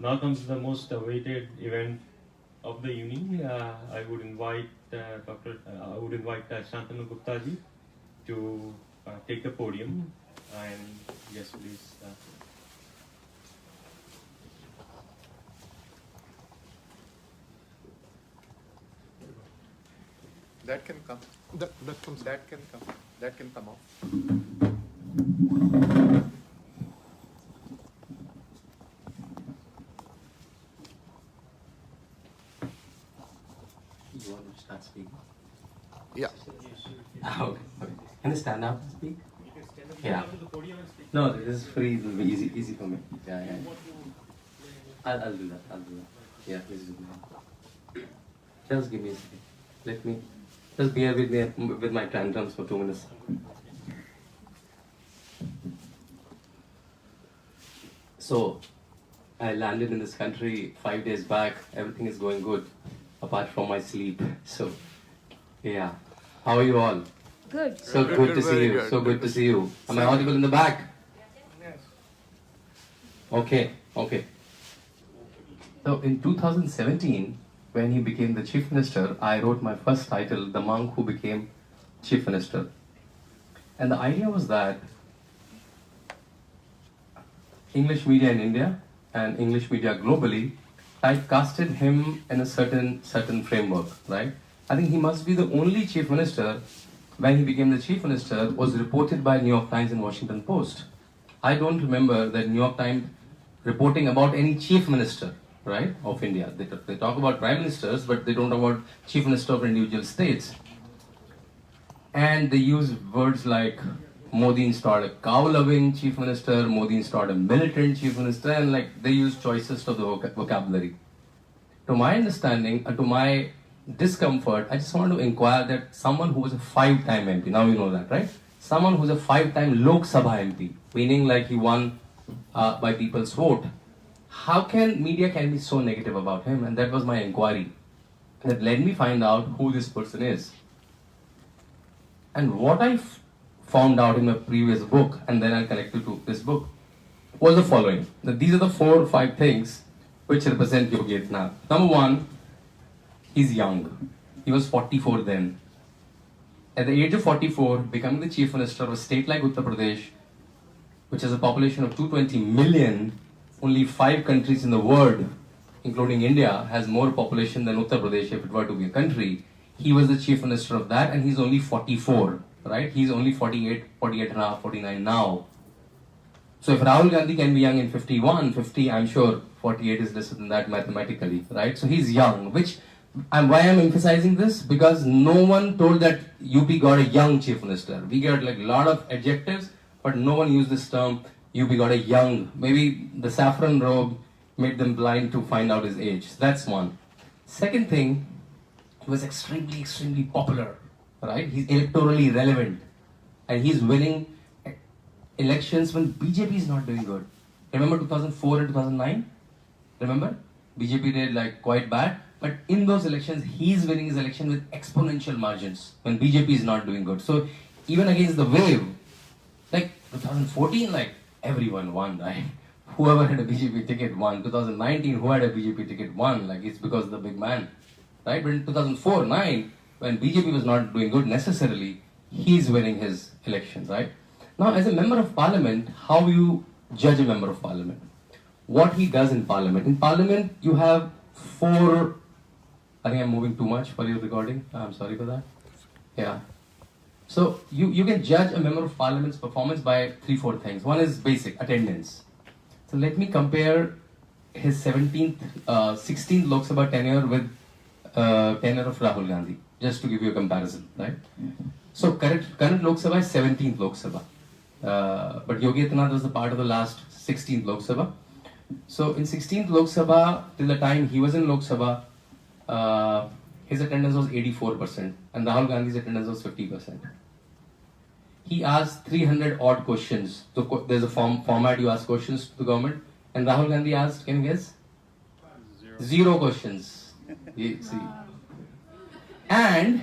now comes the most awaited event of the evening. I would invite Shantanu Gupta ji to take the podium. And yes, please. That can come. That can come off. You want to start speaking? Yeah. Okay. Can you stand up and speak? You can stand up Yeah. to the podium and speak. No, this is free. It will be easy for me. Yeah. I'll do that. Yeah, this is good. Just give me a second. Let me just bear with me with my tantrums for 2 minutes. So, I landed in this country 5 days back. Everything is going good, apart from my sleep. So, yeah. How are you all? Good. So good to see you. So good to see you. Am I audible in the back? Yes. Okay. So in 2017, when he became the chief minister, I wrote my first title, The Monk Who Became Chief Minister. And the idea was that English media in India and English media globally typecasted him in a certain framework, right? I think he must be the only chief minister when he became the chief minister was reported by New York Times and Washington Post. I don't remember that New York Times reporting about any chief minister, right, of India. They talk about prime ministers, but they don't talk about chief minister of individual states. And they use words like Modi installed a cow-loving chief minister, Modi installed a militant chief minister, and like they use choicest of the vocabulary. To my understanding, to my discomfort, I just want to inquire that someone who was a 5-time MP, now you know that, right? Someone who's a 5-time Lok Sabha MP, meaning like he won by people's vote. How can media can be so negative about him? And that was my inquiry. That led me find out who this person is. And what I found out in my previous book, and then I connected to this book, was the following. That these are the 4 or 5 things which represent Yogi Adityanath. Number 1, he's young. He was 44 then. At the age of 44, becoming the chief minister of a state like Uttar Pradesh, which has a population of 220 million, only 5 countries in the world, including India, has more population than Uttar Pradesh if it were to be a country. He was the chief minister of that, and he's only 44, right? He's only 48 and a half, 49 now. So if Rahul Gandhi can be young in 51, 50, I'm sure 48 is lesser than that mathematically, right? So he's young, and why I'm emphasizing this? Because no one told that UP got a young chief minister. We got like a lot of adjectives, but no one used this term, UP got a young. Maybe the saffron robe made them blind to find out his age. That's one. Second thing, he was extremely popular, right? He's electorally relevant. And he's winning elections when BJP is not doing good. Remember 2004 and 2009? Remember? BJP did like quite bad. But in those elections, he's winning his election with exponential margins when BJP is not doing good. So even against the wave, like 2014, like everyone won, right? Whoever had a BJP ticket won. 2019, who had a BJP ticket won. Like it's because of the big man, right? But in 2004-9, when BJP was not doing good necessarily, he's winning his elections, right? Now, as a member of parliament, how you judge a member of parliament? What he does in parliament. In parliament, you have 4. I think I'm moving too much for your recording. I'm sorry for that. Yeah. So you can judge a member of parliament's performance by 3-4 things. One is basic, attendance. So let me compare his 16th Lok Sabha tenure with tenure of Rahul Gandhi, just to give you a comparison, right? So current Lok Sabha is 17th Lok Sabha. But Yogi Adityanath was a part of the last 16th Lok Sabha. So in 16th Lok Sabha, till the time he was in Lok Sabha, his attendance was 84% and Rahul Gandhi's attendance was 50%. He asked 300 odd questions. So there's a format you ask questions to the government, and Rahul Gandhi asked, can you guess? 0 questions. See. And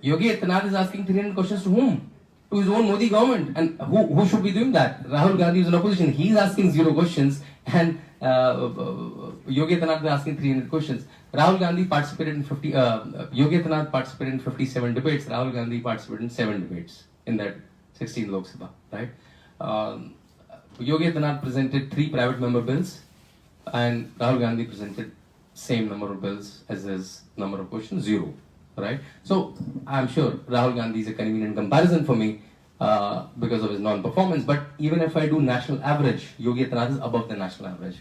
Yogi Adityanath is asking 300 questions to whom? to his own Modi government. And who should be doing that? Rahul Gandhi is in opposition. He's asking 0 questions, and Yogi Adityanath is asking 300 questions. Rahul Gandhi participated in Yogi Adityanath participated in 57 debates. Rahul Gandhi participated in 7 debates in that 16 Lok Sabha, right? Yogi Adityanath presented 3 private member bills, and Rahul Gandhi presented same number of bills as his number of questions, 0, right? So I'm sure Rahul Gandhi is a convenient comparison for me because of his non-performance. But even if I do national average, Yogi Adityanath is above the national average.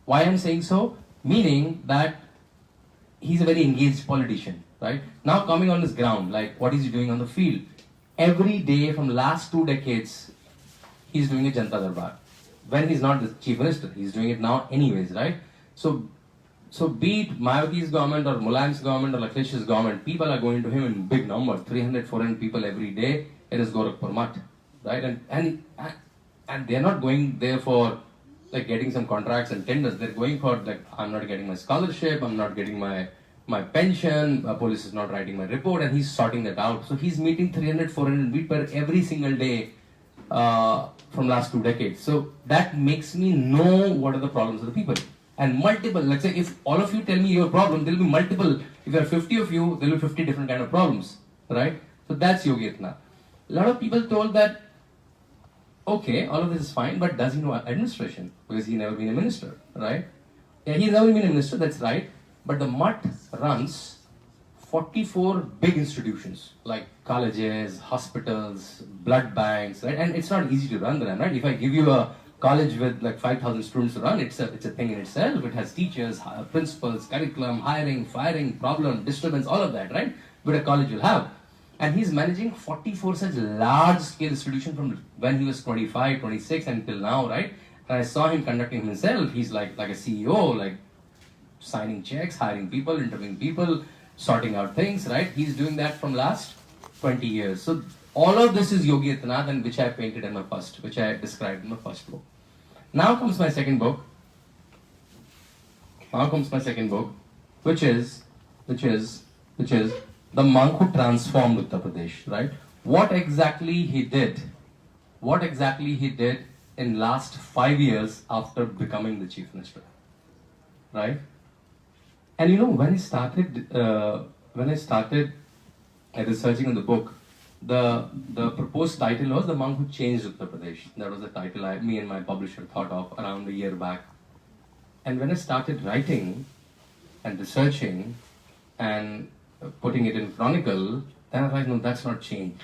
Why I'm saying so? Meaning that he's a very engaged politician, right? Now coming on his ground, like what is he doing on the field? Every day from last 2 decades, he's doing a Janta Darbar. When he's not the chief minister, he's doing it now anyways, right? So be it Mayawati's government or Mulayam's government or Akhlesh's government, people are going to him in big numbers, 300, 400 people every day. It is Gorakhpur Math, right? And they're not going there for like getting some contracts and tenders. They're going for like, I'm not getting my scholarship, I'm not getting my pension, police is not writing my report, and he's sorting that out. So he's meeting 300, 400 people every single day from last 2 decades. So that makes me know what are the problems of the people. And multiple, let's say if all of you tell me your problem, there will be multiple. If there are 50 of you, there will be 50 different kind of problems, right? So that's Yogi Adityanath. A lot of people told that, okay, all of this is fine, but does he know administration? Because he's never been a minister, right? Yeah, he's never been a minister, that's right. But the MUT runs 44 big institutions like colleges, hospitals, blood banks, right? And it's not easy to run them, right? If I give you a college with like 5,000 students to run, it's a thing in itself. It has teachers, principals, curriculum, hiring, firing, problem, disturbance, all of that, right? But a college will have. And he's managing 44 such large-scale institutions from when he was 25, 26 until now, right? And I saw him conducting himself. He's like a CEO, like signing checks, hiring people, interviewing people, sorting out things, right? He's doing that from last 20 years. So all of this is Yogi Adityanath, and which I painted in my first, which I described in my first book. Now comes my second book. Which is the monk who transformed Uttar Pradesh, right? What exactly he did in last 5 years after becoming the chief minister, right? And you know, when I started researching in the book, the proposed title was The Monk Who Changed Uttar Pradesh. That was the title me and my publisher thought of around a year back. And when I started writing and researching and putting it in chronicle, then I realized, no, that's not change.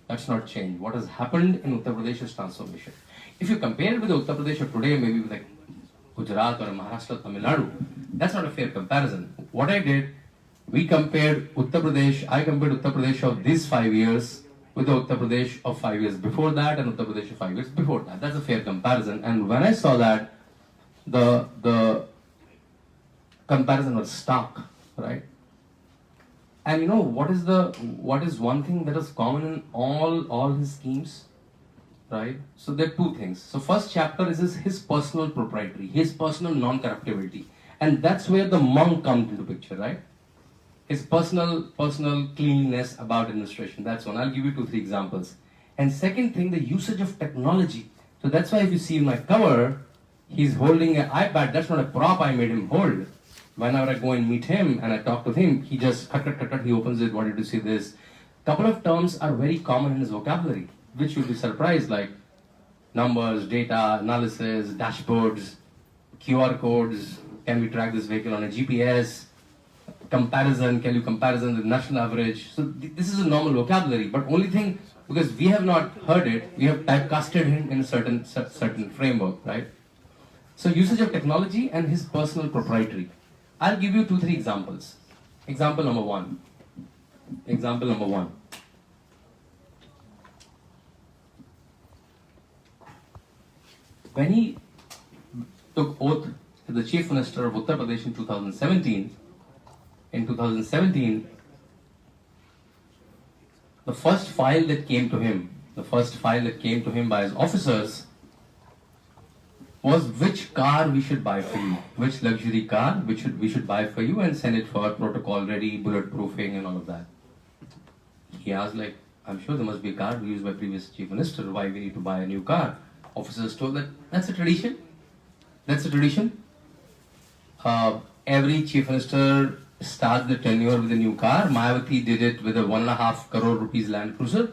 That's not change. What has happened in Uttar Pradesh is transformation. If you compare it with the Uttar Pradesh of today, maybe with like Gujarat or Maharashtra, Tamil Nadu, that's not a fair comparison. What I did, I compared Uttar Pradesh of these 5 years with the Uttar Pradesh of 5 years before that and Uttar Pradesh of 5 years before that. That's a fair comparison. And when I saw that, the comparison was stark, right? And you know what is one thing that is common in all his schemes, right? So there are 2 things. So first chapter is his personal proprietary, his personal non-corruptibility, and that's where the monk comes into picture, right? His personal cleanliness about administration. That's one. I'll give you 2-3 examples. And second thing, the usage of technology. So that's why if you see my cover, he's holding an iPad. That's not a prop I made him hold. Whenever I go and meet him and I talk to him, he just he opens it, wanted to see this. Couple of terms are very common in his vocabulary, which you'll be surprised, like numbers, data, analysis, dashboards, QR codes, can we track this vehicle on a GPS, comparison, can you comparison with national average. So this is a normal vocabulary, but only thing, because we have not heard it, we have typecasted him in a certain framework, right? So usage of technology and his personal proprietary. I'll give you 2-3 examples. Example number one. When he took oath as the chief minister of Uttar Pradesh in 2017, the first file that came to him by his officers was which car we should buy for you, which luxury car we should buy for you and send it for protocol ready, bulletproofing and all of that. He asked like, I'm sure there must be a car used by previous chief minister. Why we need to buy a new car? Officers told that that's a tradition. That's a tradition. Every chief minister starts the tenure with a new car. Mayawati did it with a 1.5 crore rupees Land Cruiser.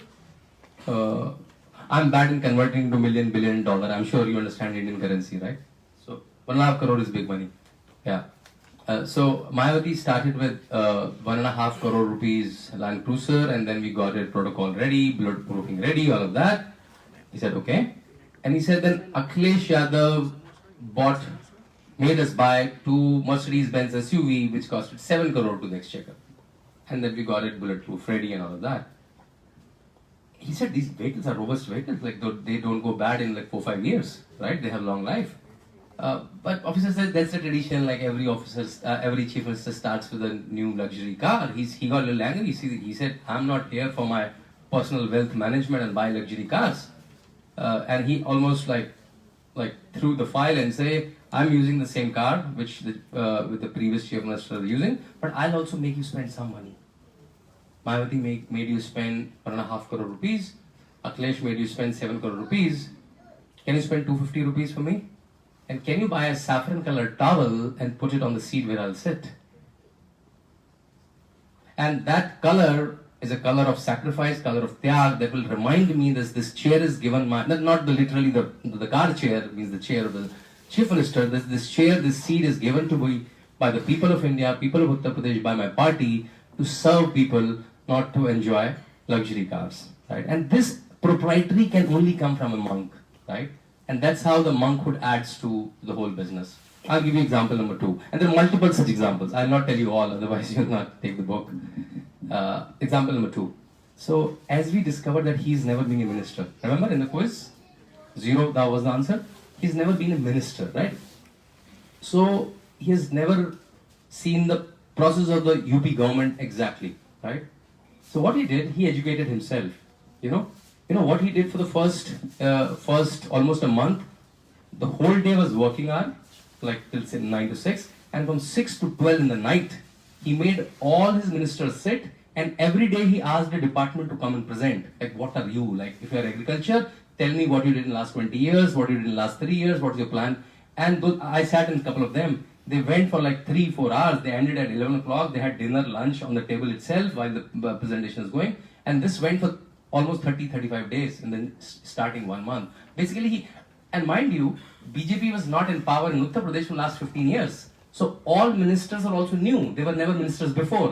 I'm bad in converting to million, billion dollar. I'm sure you understand Indian currency, right? So 1.5 crore is big money. Yeah. So Mayawati started with 1.5 crore rupees Land Cruiser, and then we got it protocol ready, bulletproofing ready, all of that. He said okay, and he said then Akhilesh Yadav made us buy 2 Mercedes-Benz SUV which costed 7 crore to the exchequer, and then we got it bulletproof ready and all of that. He said these vehicles are robust vehicles, like they don't go bad in like 4-5 years, right? They have long life. But officer said that's a tradition. Like every chief minister starts with a new luxury car. He got a little angry. He said, "I'm not here for my personal wealth management and buy luxury cars." And he almost like threw the file and say, "I'm using the same car which with the previous chief minister was using, but I'll also make you spend some money. Mayawati made you spend 1.5 crore rupees. Akhilesh made you spend 7 crore rupees. Can you spend 250 rupees for me? And can you buy a saffron colored towel and put it on the seat where I'll sit?" And that color is a color of sacrifice, color of tyag, that will remind me that this chair is given not literally the car chair, means the chair of the chief minister. This chair, this seat is given to me by the people of India, people of Uttar Pradesh, by my party, to serve people, not to enjoy luxury cars, right? And this proprietary can only come from a monk, right? And that's how the monkhood adds to the whole business. I'll give you example number 2. And there are multiple such examples. I'll not tell you all, otherwise you'll not take the book. Example number 2. So, as we discovered that he's never been a minister. Remember in the quiz? 0, that was the answer. He's never been a minister, right? So, he has never seen the process of the UP government exactly, right? So what he did, he educated himself, you know what he did for the first almost a month. The whole day was working hour, like till say 9 to 6, and from 6 to 12 in the night, he made all his ministers sit, and every day he asked the department to come and present, like what are you, like if you are agriculture, tell me what you did in the last 20 years, what you did in the last 3 years, what's your plan. And I sat in a couple of them. They went for like 3-4 hours. They ended at 11 o'clock. They had dinner, lunch on the table itself while the presentation is going. And this went for almost 30-35 days, and then starting 1 month. Basically, and mind you, BJP was not in power in Uttar Pradesh for the last 15 years. So all ministers are also new. They were never ministers before,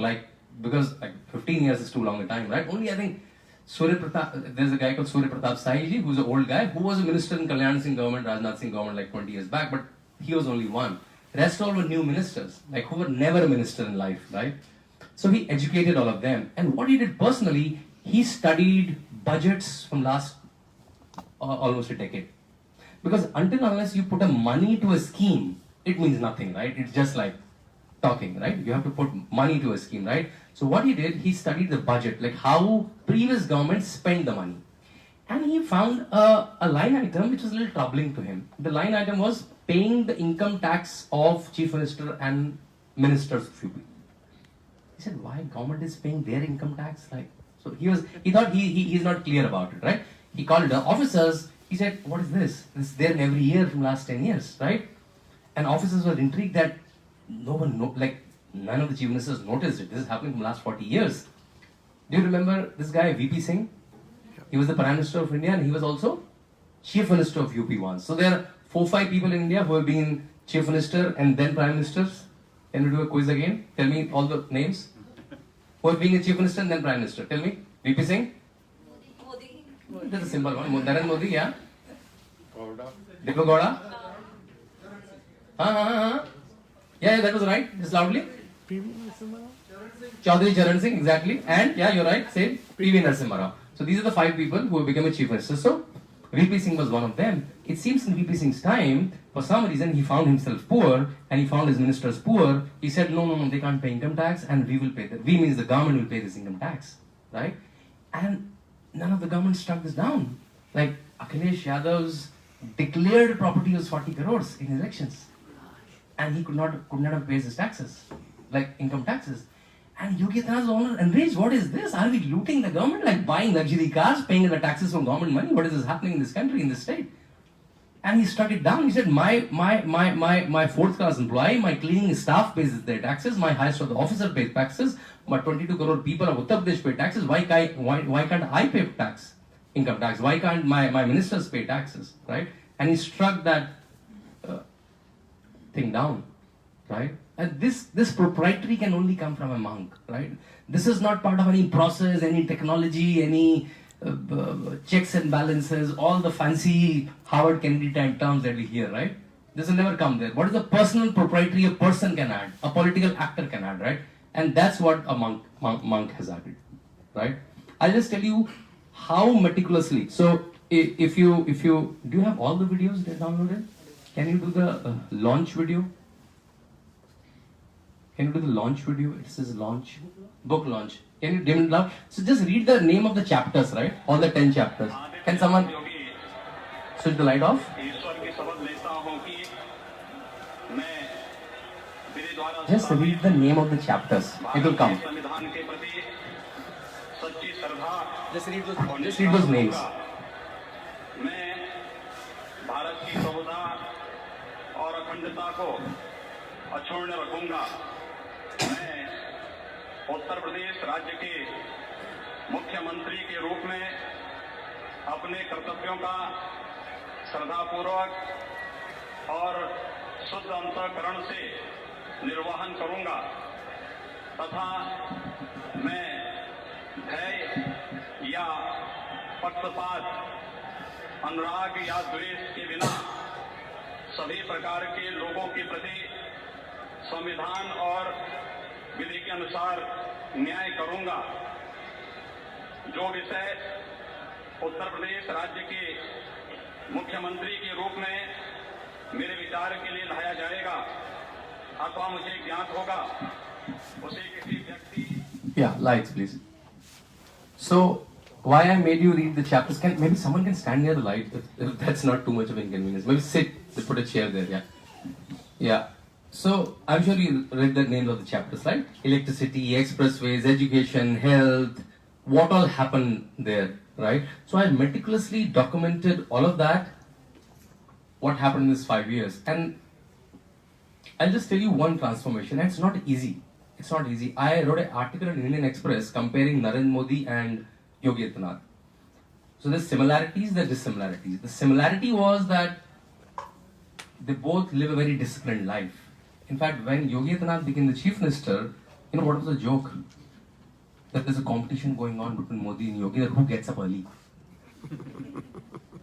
because 15 years is too long a time, right? Only I think Surya Pratap, there's a guy called Surya Pratap Saiji, who's an old guy, who was a minister in Kalyan Singh government, Rajnath Singh government like 20 years back, but he was only one. Rest all were new ministers, who were never a minister in life, right? So he educated all of them. And what he did personally, he studied budgets from last almost a decade. Because until unless you put a money to a scheme, it means nothing, right? It's just like talking, right? You have to put money to a scheme, right? So what he did, he studied the budget, like how previous governments spent the money. And he found a line item which was a little troubling to him. The line item was paying the income tax of chief minister and ministers of UP. He said, why government is paying their income tax? So he thought he's not clear about it, right? He called the officers. He said, what is this? This is there every year from last 10 years, right? And officers were intrigued that none of the chief ministers noticed it. This is happening from last 40 years. Do you remember this guy, VP Singh? He was the Prime Minister of India, and he was also Chief Minister of UP once. So there are 4-5 people in India who have been Chief Minister and then Prime Ministers. Can we do a quiz again? Tell me all the names. Who have been a Chief Minister and then Prime Minister? Tell me. VP Singh? Modi. That's a simple one. Narendra Modi, yeah? Gowda. Deepak Gowda? Yeah, that was right. Just loudly. Chaudhary Charan Singh, exactly. And, yeah, you're right. Same. PV Narasimha Rao. So these are the 5 people who have become a Chief Minister. So VP Singh was one of them. It seems in VP Singh's time, for some reason, he found himself poor and he found his ministers poor. He said, no, they can't pay income tax, and we will pay that. We means the government will pay this income tax, right? And none of the government struck this down. Like Akhilesh Yadav's declared property was 40 crores in elections, and he could not have paid his taxes, like income taxes. And Yogi Adityanath was enraged. What is this? Are we looting the government, like buying luxury cars, paying the taxes from government money? What is this happening in this country, in this state? And he struck it down. He said, my fourth class employee, my cleaning staff pays their taxes, my highest order officer pays taxes, my 22 crore people of Uttar Pradesh pay taxes. Why can't I pay tax, income tax? Why can't my ministers pay taxes, right? And he struck that thing down, right? And this proprietary can only come from a monk, right? This is not part of any process, any technology, any checks and balances, all the fancy Harvard Kennedy type terms that we hear, right? This will never come there. What is the personal proprietary a person can add, a political actor can add, right? And that's what a monk has added, right? I'll just tell you how meticulously. So if you do you have all the videos that downloaded? Can you do the launch video? Can you do the launch video? It says launch, book launch. Can you dim it down? So just read the name of the chapters, right? All the 10 chapters. Can someone switch the light off? Just read the name of the chapters. It will come. Just read those names. Uttar Pradesh राज्य के मुख्यमंत्री के रूप में अपने कर्तव्यों का श्रद्धापूर्वक और शुद्ध अंतःकरण से निर्वहन करूंगा तथा मैं भय या पक्षपात, अनुराग या द्वेष के बिना सभी प्रकार के लोगों के प्रति संविधान और विधि के अनुसार न्याय करूंगा। जो विषय उत्तर प्रदेश राज्य के मुख्यमंत्री के रूप में मेरे विचार के लिए लाया जाएगा अथवा मुझे ज्ञात होगा उसे किसी व्यक्ति Yeah, lights please. So why I made you read the chapters? Maybe someone can stand near the light if that's not too much of inconvenience. Maybe sit, put a chair there, yeah. So, I'm sure you read the names of the chapters, right? Electricity, expressways, education, health, what all happened there, right? So, I meticulously documented all of that, what happened in these 5 years. And I'll just tell you one transformation, and it's not easy. It's not easy. I wrote an article in Indian Express comparing Narendra Modi and Yogi Adityanath. So, there's similarities, there's dissimilarities. The similarity was that they both live a very disciplined life. In fact, when Yogi Adityanath became the chief minister, you know what was the joke? That there's a competition going on between Modi and Yogi, that who gets up early.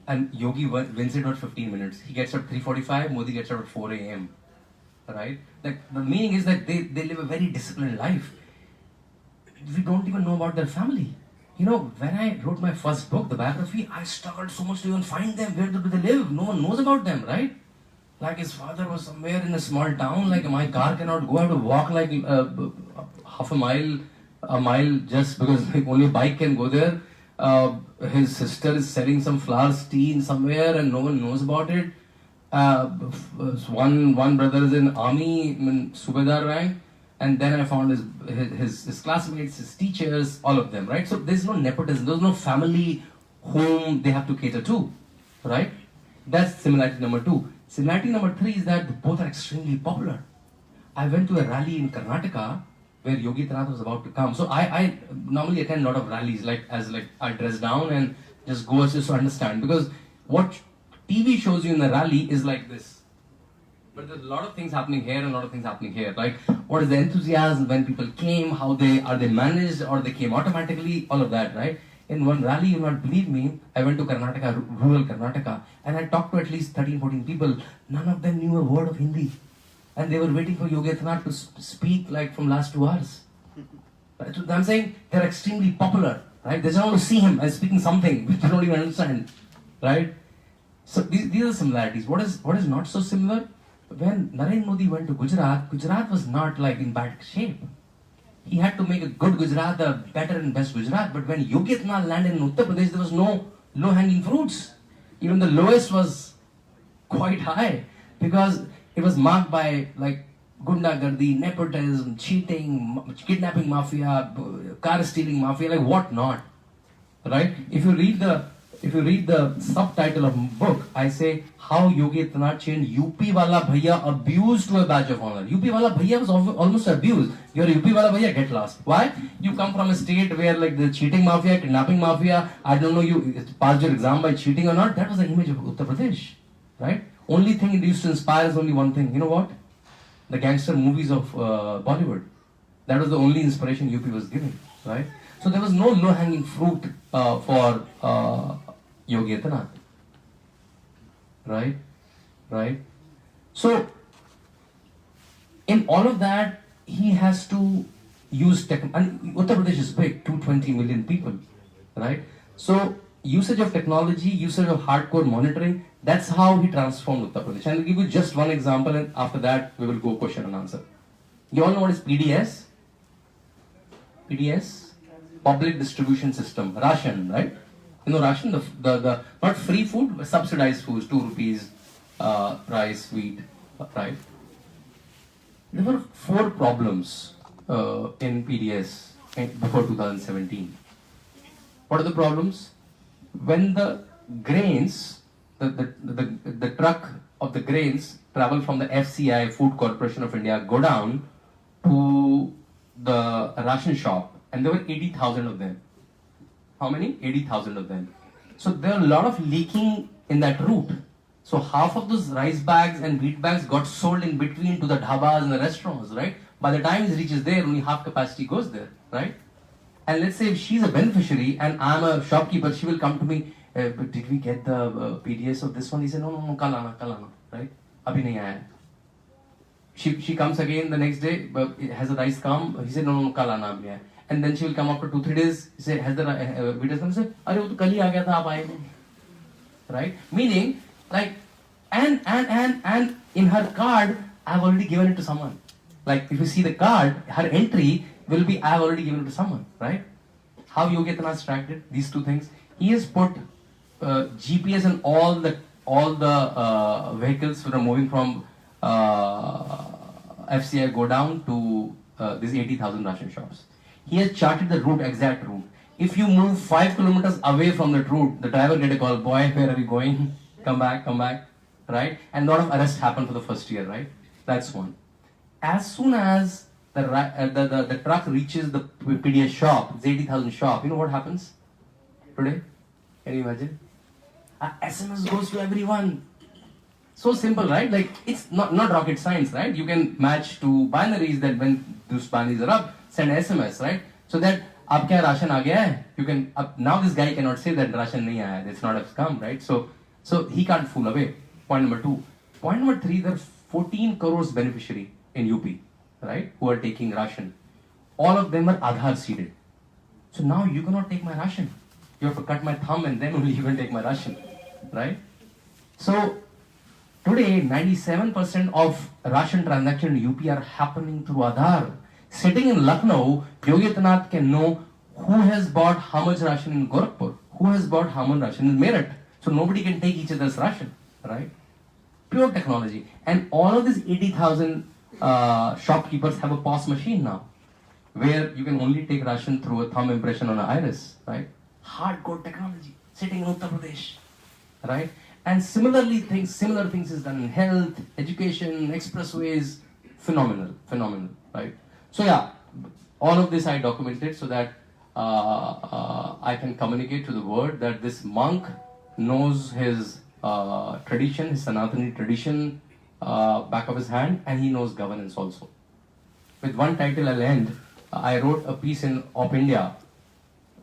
And Yogi wins it at 15 minutes. He gets up at 3:45, Modi gets up at 4 a.m. Right? Like, the meaning is that they live a very disciplined life. We don't even know about their family. You know, when I wrote my first book, the biography, I struggled so much to even find them. Where do they live? No one knows about them, right? Like his father was somewhere in a small town, like my car cannot go, I have to walk like half a mile just because only bike can go there. His sister is selling some flowers tea in somewhere and no one knows about it. One brother is in army, in Subedar rank, and then I found his classmates, his teachers, all of them, right? So there's no nepotism, there's no family whom they have to cater to, right? That's similarity number 2. Similarity number 3 is that both are extremely popular. I went to a rally in Karnataka where Yogi Adityanath was about to come. So I normally attend a lot of rallies, like I dress down and just go just to understand. Because what TV shows you in the rally is like this. But there's a lot of things happening here and a lot of things happening here. Like what is the enthusiasm when people came, how are they managed or they came automatically, all of that, right? In one rally, you will not believe me, I went to Karnataka, rural Karnataka, and I talked to at least 13, 14 people. None of them knew a word of Hindi. And they were waiting for Yogi Adityanath to speak like from last 2 hours. Right? So I'm saying they're extremely popular, right? They just want to see him and speaking something which they don't even understand, right? So these are the similarities. What is not so similar? When Narendra Modi went to Gujarat, Gujarat was not like in bad shape. He had to make a good Gujarat, a better and best Gujarat. But when Yogi Adityanath landed in Uttar Pradesh, there was no low-hanging fruits. Even the lowest was quite high because it was marked by like gundagardi, nepotism, cheating, kidnapping mafia, car stealing mafia, like what not, right? If you read the subtitle of book, I say how Yogi Adityanath changed UP wala bhaiya abused to a badge of honor. UP wala bhaiya was almost abused. You're a UP wala bhaiya, get lost. Why? You come from a state where like the cheating mafia, kidnapping mafia, I don't know you passed your exam by cheating or not. That was the image of Uttar Pradesh, right? Only thing it used to inspire is only one thing. You know what? The gangster movies of Bollywood. That was the only inspiration UP was giving, right? So there was no low-hanging fruit for Yogi Adityanath, right? So in all of that, he has to use tech. And Uttar Pradesh is big, 220 million people, right? So usage of technology, usage of hardcore monitoring, that's how he transformed Uttar Pradesh. And I'll give you just one example, and after that we will go question and answer. You all know what is PDS? PDS? Public Distribution System. Ration, right? You know ration, the not free food, but subsidized foods, 2 rupees price, wheat, right? There were 4 problems in PDS before 2017. What are the problems? When the grains, the truck of the grains travel from the FCI, Food Corporation of India, go down to the ration shop, and there were 80,000 of them. How many? 80,000 of them. So there are a lot of leaking in that route. So half of those rice bags and wheat bags got sold in between to the dhabas and the restaurants, right? By the time it reaches there, only half capacity goes there, right? And let's say if she's a beneficiary and I'm a shopkeeper, she will come to me, but did we get the PDS of this one? He said, no, kal aana, right? Abhi nahi aaya. She comes again the next day, but has the rice come? He said, no, kal aana abhi aaya. And then she will come after 2-3 days. He said, has the wheat come? He said, arey wo to kal hi aa gaya tha, aap aaye nahi. Right? Meaning, like, and in her card, I've already given it to someone. Like, if you see the card, her entry will be, I've already given it to someone, right? How Yogi Adityanath tracked it, these 2 things. He has put GPS in all the vehicles that are moving from FCI go down to these 80,000 ration shops. He has charted the route, exact route. If you move 5 kilometers away from that route, the driver get a call, boy, where are you going? Come back, right? And a lot of arrests happen for the first year, right? That's one. As soon as the truck reaches the PDS shop, it's 80,000 shop, you know what happens today? Can you imagine? SMS goes to everyone. So simple, right? Like, it's not rocket science, right? You can match 2 binaries that when those binaries are up, send SMS, right? So that ab kya ration aa gaya hai? You can now this guy cannot say that ration nahi aaya, it's not have come, right? So he can't fool away. Point number 2. Point number 3, there are 14 crores beneficiary in UP, right? Who are taking ration. All of them are Aadhaar seeded. So now you cannot take my ration. You have to cut my thumb and then only you can take my ration, right? So today, 97% of ration transactions in UP are happening through Aadhaar. Sitting in Lucknow, Yogi Adityanath can know who has bought how much ration in Gorakhpur, who has bought how much ration in Meerut. So nobody can take each other's ration, right? Pure technology. And all of these 80,000 shopkeepers have a POS machine now, where you can only take ration through a thumb impression on an iris, right? Hardcore technology, sitting in Uttar Pradesh, right? And similar things is done in health, education, expressways, phenomenal, right? So yeah, all of this I documented so that I can communicate to the world that this monk knows his tradition, his Sanatani tradition back of his hand, and he knows governance also. With one title I'll end. I wrote a piece in Op India,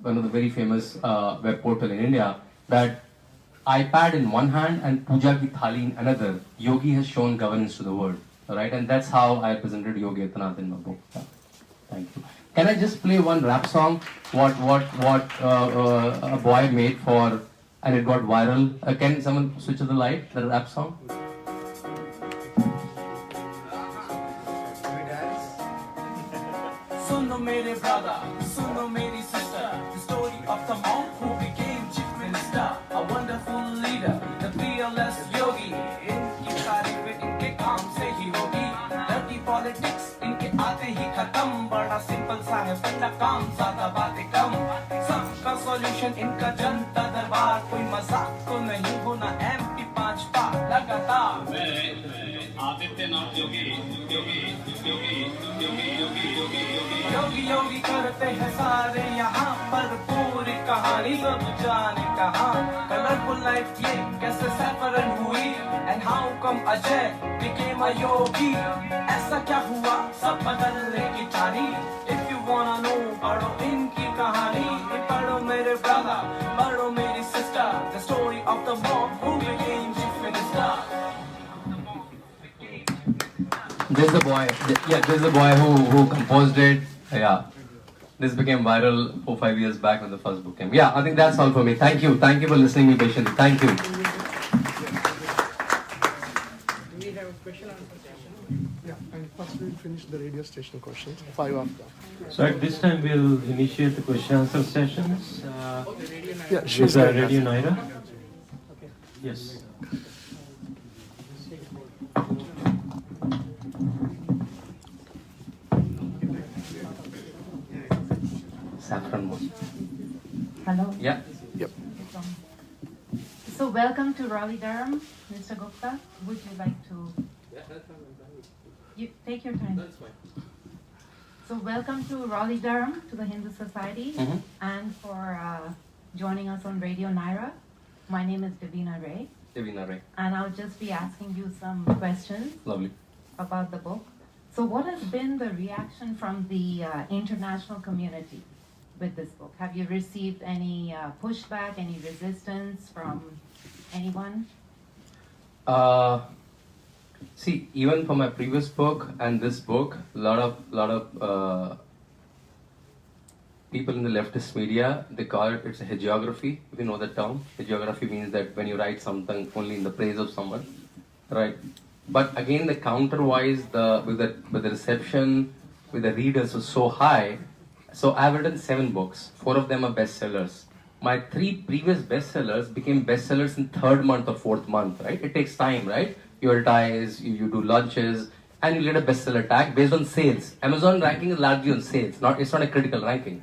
one of the very famous web portal in India, that iPad in one hand and Puja ki thali in another, Yogi has shown governance to the world, right? And that's how I presented Yogi Adityanath in my book. Yeah. Thank you. Can I just play one rap song? What a boy made for, and it got viral. Can someone switch on the light? The rap song. Suno mere brother, suno mere sister, the story of the monk who became chief minister, a wonderful leader, the fearless yogi. Inki tarif inke kaam se hi hogi, dirty politics politics इनके आते ही खत्म बड़ा simple सा है बड़ा काम ज्यादा बातें कम सबका सॉल्यूशन इनका जनता दरबार कोई मजाक तो नहीं होना MP 5 बार लगातार आदित्यनाथ योगी योगी योगी योगी योगी योगी योगी योगी योगी करते हैं सारे यहाँ पर पूरी कहानी सब जाने कहाँ कलरफुल लाइफ ये कैसे सैफरन हुई and how come Ajay became a योगी ऐसा क्या हुआ सब बदलने की तानी इफ यू wanna know पढ़ो इनकी कहानी पढ़ो मेरे ब्रदर पढ़ो मेरी sister the story of the monk who became chief minister. This is the boy. Yeah, this is the boy who composed it. Yeah, this became viral 4-5 years back when the first book came. Yeah, I think that's all for me. Thank you for listening me patiently. Thank you. We have a question answer session. Yeah, and first we'll finish the radio station questions. 5 after. So at this time we'll initiate the question answer sessions. Yeah, With she's Radio Naira. Yes. Saffron was. Hello. Yeah. Yep. So welcome to Raleigh Durham, Mr. Gupta. Would you like to? You take your time. That's fine. So welcome to Raleigh Durham, to the Hindu Society, and for joining us on Radio Naira. My name is Davina Ray, Davina Ray. and I'll just be asking you some questions Lovely. about the book. So what has been the reaction from the international community with this book? Have you received any pushback, any resistance from anyone? See, even for my previous book and this book, lot of people in the leftist media, they call it's a hagiography, if you know the term. Hagiography means that when you write something only in the praise of someone, right? But again, the counter-wise, with the reception, with the readers was so high. So I've written 7 books. 4 of them are bestsellers. My 3 previous bestsellers became bestsellers in 3rd month or 4th month, right? It takes time, right? You advertise, you do launches, and you get a bestseller tag based on sales. Amazon ranking is largely on sales. It's not a critical ranking,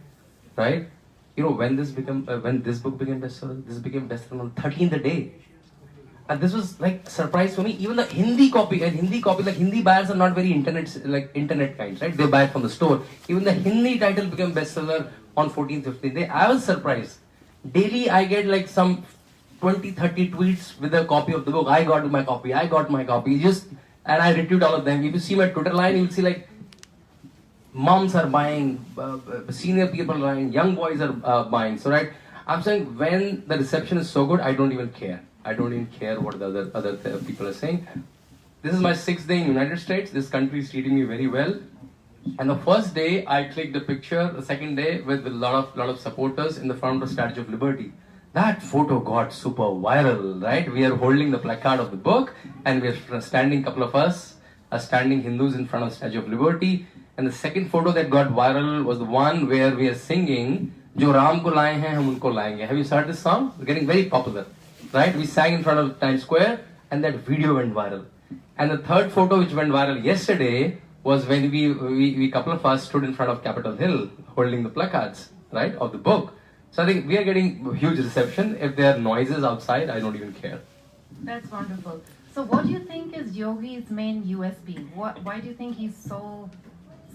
right? You know, when this book became bestseller, this became bestseller on 13th day. And this was like surprise for me. Even the Hindi copy, like Hindi buyers are not very internet kinds, right? They buy it from the store. Even the Hindi title became bestseller on 14th, 15th day. I was surprised. Daily I get like some 20-30 tweets with a copy of the book. I got my copy. And I retweet all of them. If you see my Twitter line, you will see like moms are buying, senior people are buying, young boys are buying. So right, I'm saying when the reception is so good, I don't even care. I don't even care what the other people are saying. This is my 6th day in the United States. This country is treating me very well. And the first day, I clicked the picture. The second day, with a lot of supporters in the front of the Statue of Liberty. That photo got super viral, right? We are holding the placard of the book, and we are standing, couple of us are standing Hindus in front of the Statue of Liberty. And the second photo that got viral was the one where we are singing, "Jo Ram ko laaye hain, hum unko laayenge." Have you heard this song? It's getting very popular. Right? We sang in front of Times Square and that video went viral. And the third photo which went viral yesterday was when we couple of us stood in front of Capitol Hill holding the placards, right, of the book. So I think we are getting huge reception. If there are noises outside, I don't even care. That's wonderful. So what do you think is Yogi's main USP? Why do you think he's so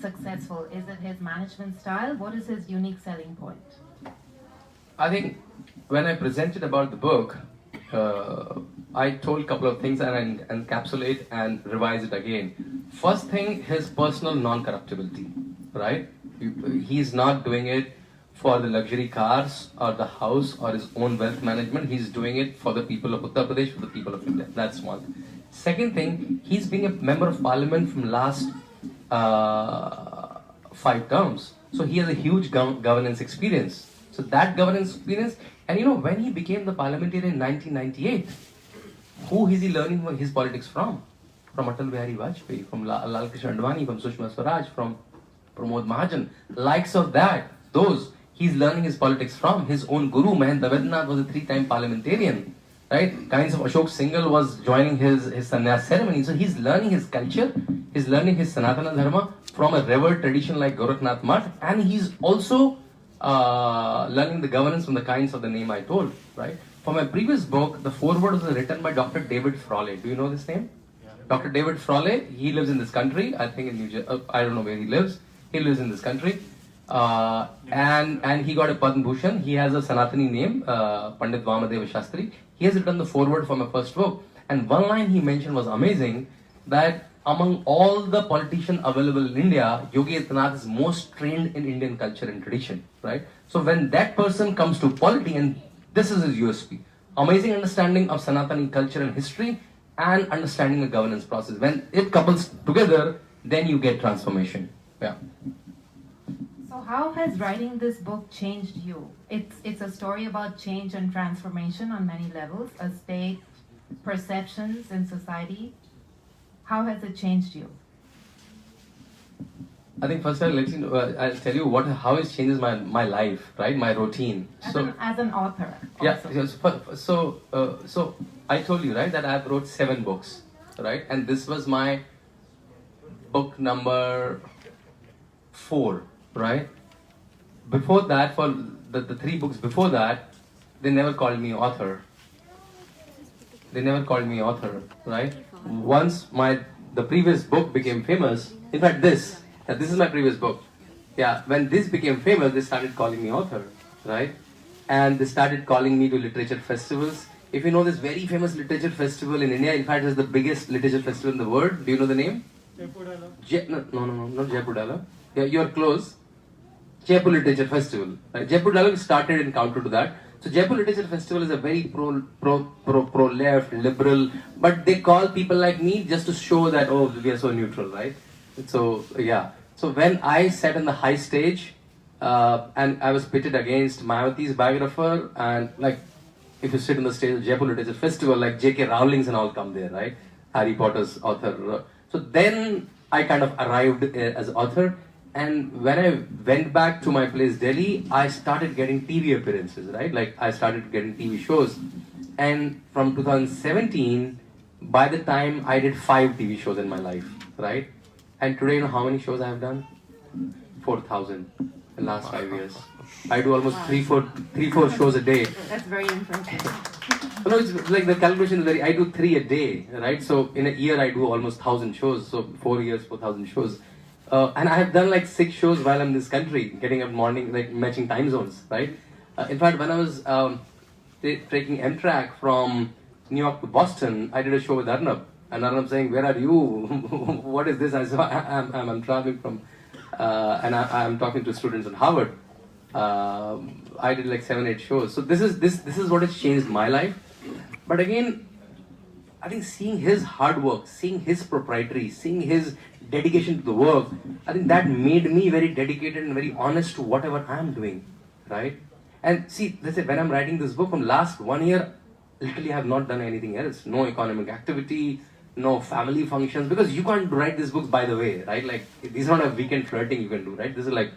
successful? Is it his management style? What is his unique selling point? I think when I presented about the book, I told a couple of things and I encapsulate and revise it again. First thing, his personal non-corruptibility, right? He's not doing it for the luxury cars or the house or his own wealth management. He's doing it for the people of Uttar Pradesh, for the people of India. That's one. Second thing, he's being a member of parliament from last 5 terms. So he has a huge governance experience. So that governance experience, and you know, when he became the parliamentarian in 1998, who is he learning his politics from? From Atal Bihari Vajpayee, from Lal Krishna Advani, from Sushma Swaraj, from Pramod Mahajan. Likes of that, those he's learning his politics from. His own guru, Mahendra Vedanath, was a 3-time parliamentarian. right? Kinds of Ashok Singhal was joining his sannyas ceremony. So he's learning his culture, he's learning his Sanatana Dharma from a revered tradition like Gorakhnath Mutt, and he's also learning the governance from the kinds of the name I told, right? For my previous book, the foreword was written by Dr. David Frawley. Do you know this name? Dr. David Frawley, he lives in this country, I think in New Jersey, I don't know where he lives. He lives in this country. And he got a Padma Bhushan. He has a Sanatani name, Pandit Vamadeva Shastri. He has written the foreword for my first book. And one line he mentioned was amazing, that among all the politicians available in India, Yogi Adityanath is most trained in Indian culture and tradition, right? So when that person comes to polity, and this is his USP, amazing understanding of Sanatani culture and history, and understanding the governance process. When it couples together, then you get transformation. Yeah. So how has writing this book changed you? It's a story about change and transformation on many levels, a state, perceptions in society. How has it changed you? I think first I'll tell you how it changes my life, right? My routine. As an author. Yeah. Also. So I told you, right, that I've wrote 7 books, right? And this was my book number 4, right? Before that, for the 3 books before that, they never called me author. They never called me author, right? Once the previous book became famous, in fact this is my previous book. Yeah, when this became famous, they started calling me author, right? And they started calling me to literature festivals. If you know this very famous literature festival in India, in fact it's the biggest literature festival in the world. Do you know the name? Jaipur. No, not Jaipur Dala. Yeah, you're close. Jaipur Literature Festival. Right? Jaipur Dala started in counter to that. So Jaipur Literature Festival is a very pro-left, liberal, but they call people like me just to show that, oh, we are so neutral, right? So, yeah. So when I sat on the high stage, and I was pitted against Mayawati's biographer, and like, if you sit on the stage of Jaipur Literature Festival, like J.K. Rowling's and all come there, right? Harry Potter's author. So then I kind of arrived as author. And when I went back to my place, Delhi, I started getting TV appearances, right? Like I started getting TV shows. And from 2017, by the time I did 5 TV shows in my life, right? And today, you know how many shows I have done? 4,000 in the last 5 years. I do almost 3-4 shows a day. That's very impressive. No, it's like the calculation is I do 3 a day, right? So in a year, I do almost 1,000 shows. So 4 years, 4,000 shows. And I have done like 6 shows while I'm in this country, getting up morning, like matching time zones, right? In fact, when I was taking Amtrak from New York to Boston, I did a show with Arnab. And Arnab saying, where are you? What is this? I said, I'm traveling from, and I'm talking to students at Harvard. I did like 7-8 shows. So this is what has changed my life. But again, I think seeing his hard work, seeing his proprietary, seeing his dedication to the work, I think that made me very dedicated and very honest to whatever I am doing, right? And see, when I'm writing this book, from last 1 year, literally I have not done anything else. No economic activity, no family functions, because you can't write this book by the way, right? Like, these are not a weekend flirting you can do, right? This is like,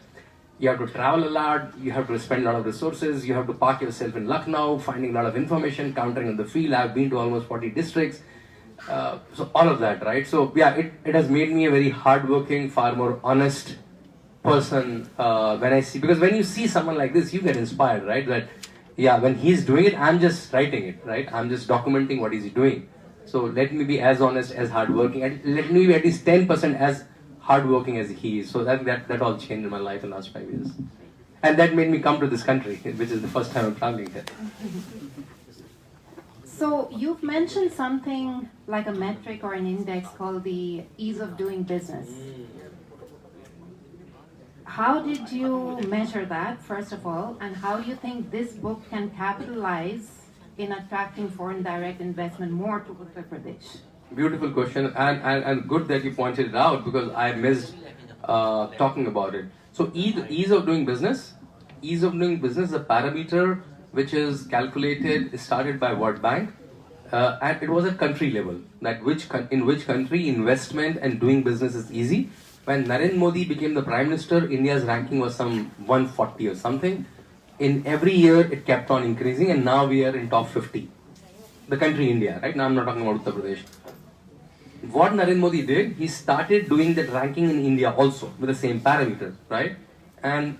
you have to travel a lot, you have to spend a lot of resources, you have to park yourself in Lucknow, finding a lot of information, countering on the field. I've been to almost 40 districts. So all of that, right? So yeah, it has made me a very hardworking, far more honest person when I see, because when you see someone like this, you get inspired, right? That, yeah, when he's doing it, I'm just writing it, right? I'm just documenting what he's doing. So let me be as honest, as hardworking, and let me be at least 10% as hardworking as he is. So that all changed in my life in the last 5 years. And that made me come to this country, which is the first time I'm traveling here. So you've mentioned something like a metric or an index called the ease of doing business. How did you measure that, first of all, and how do you think this book can capitalize in attracting foreign direct investment more to Uttar Pradesh? Beautiful question, and good that you pointed it out, because I missed talking about it. So ease of doing business is a parameter which is calculated, started by World Bank, and it was at country level, that in which country investment and doing business is easy. When Narendra Modi became the Prime Minister, India's ranking was some 140 or something. In every year, it kept on increasing, and now we are in top 50. the country India, right? Now I'm not talking about Uttar Pradesh. What Narendra Modi did, he started doing that ranking in India also with the same parameters, right? And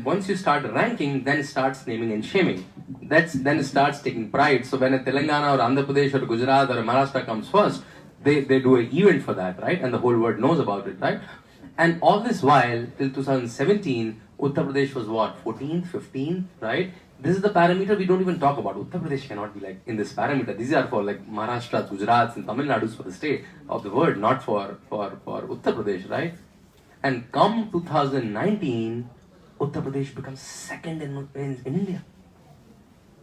once you start ranking, then it starts naming and shaming. Then it starts taking pride. So when a Telangana or Andhra Pradesh or Gujarat or Maharashtra comes first, they do an event for that, right? And the whole world knows about it, right? And all this while, till 2017, Uttar Pradesh was what, 14th, 15th, right? This is the parameter we don't even talk about. Uttar Pradesh cannot be like in this parameter. These are for like Maharashtra, Gujarat, and Tamil Nadu for the state of the world, not for Uttar Pradesh, right? And come 2019, Uttar Pradesh becomes second in India.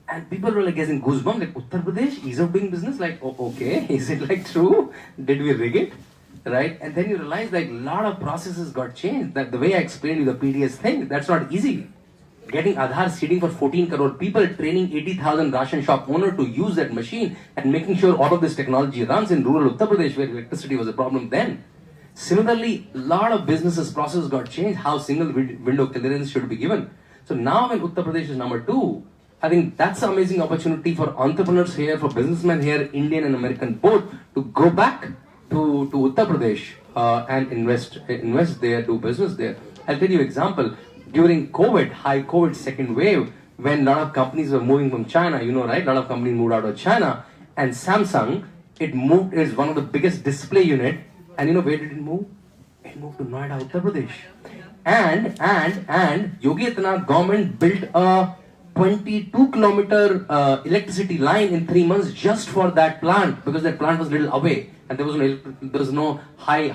And people were like getting goosebumps, like Uttar Pradesh, ease of doing business, like, oh, okay, is it like true? Did we rig it? Right? And then you realize like a lot of processes got changed. That the way I explained you the PDS thing, that's not easy. Getting Aadhaar seeding for 14 crore people, training 80,000 ration shop owner to use that machine and making sure all of this technology runs in rural Uttar Pradesh where electricity was a problem then. Similarly, a lot of businesses processes got changed, how single window clearance should be given. So now when Uttar Pradesh is number 2, I think that's an amazing opportunity for entrepreneurs here, for businessmen here, Indian and American both, to go back to Uttar Pradesh and invest there, do business there. I'll tell you an example. During COVID, high COVID second wave, when a lot of companies were moving from China, you know, right? A lot of companies moved out of China, and Samsung, it's one of the biggest display unit. And you know where did it move? It moved to Noida, Uttar Pradesh. And Yogi Adityanath government built a 22-kilometer electricity line in 3 months just for that plant, because that plant was a little away and there was no high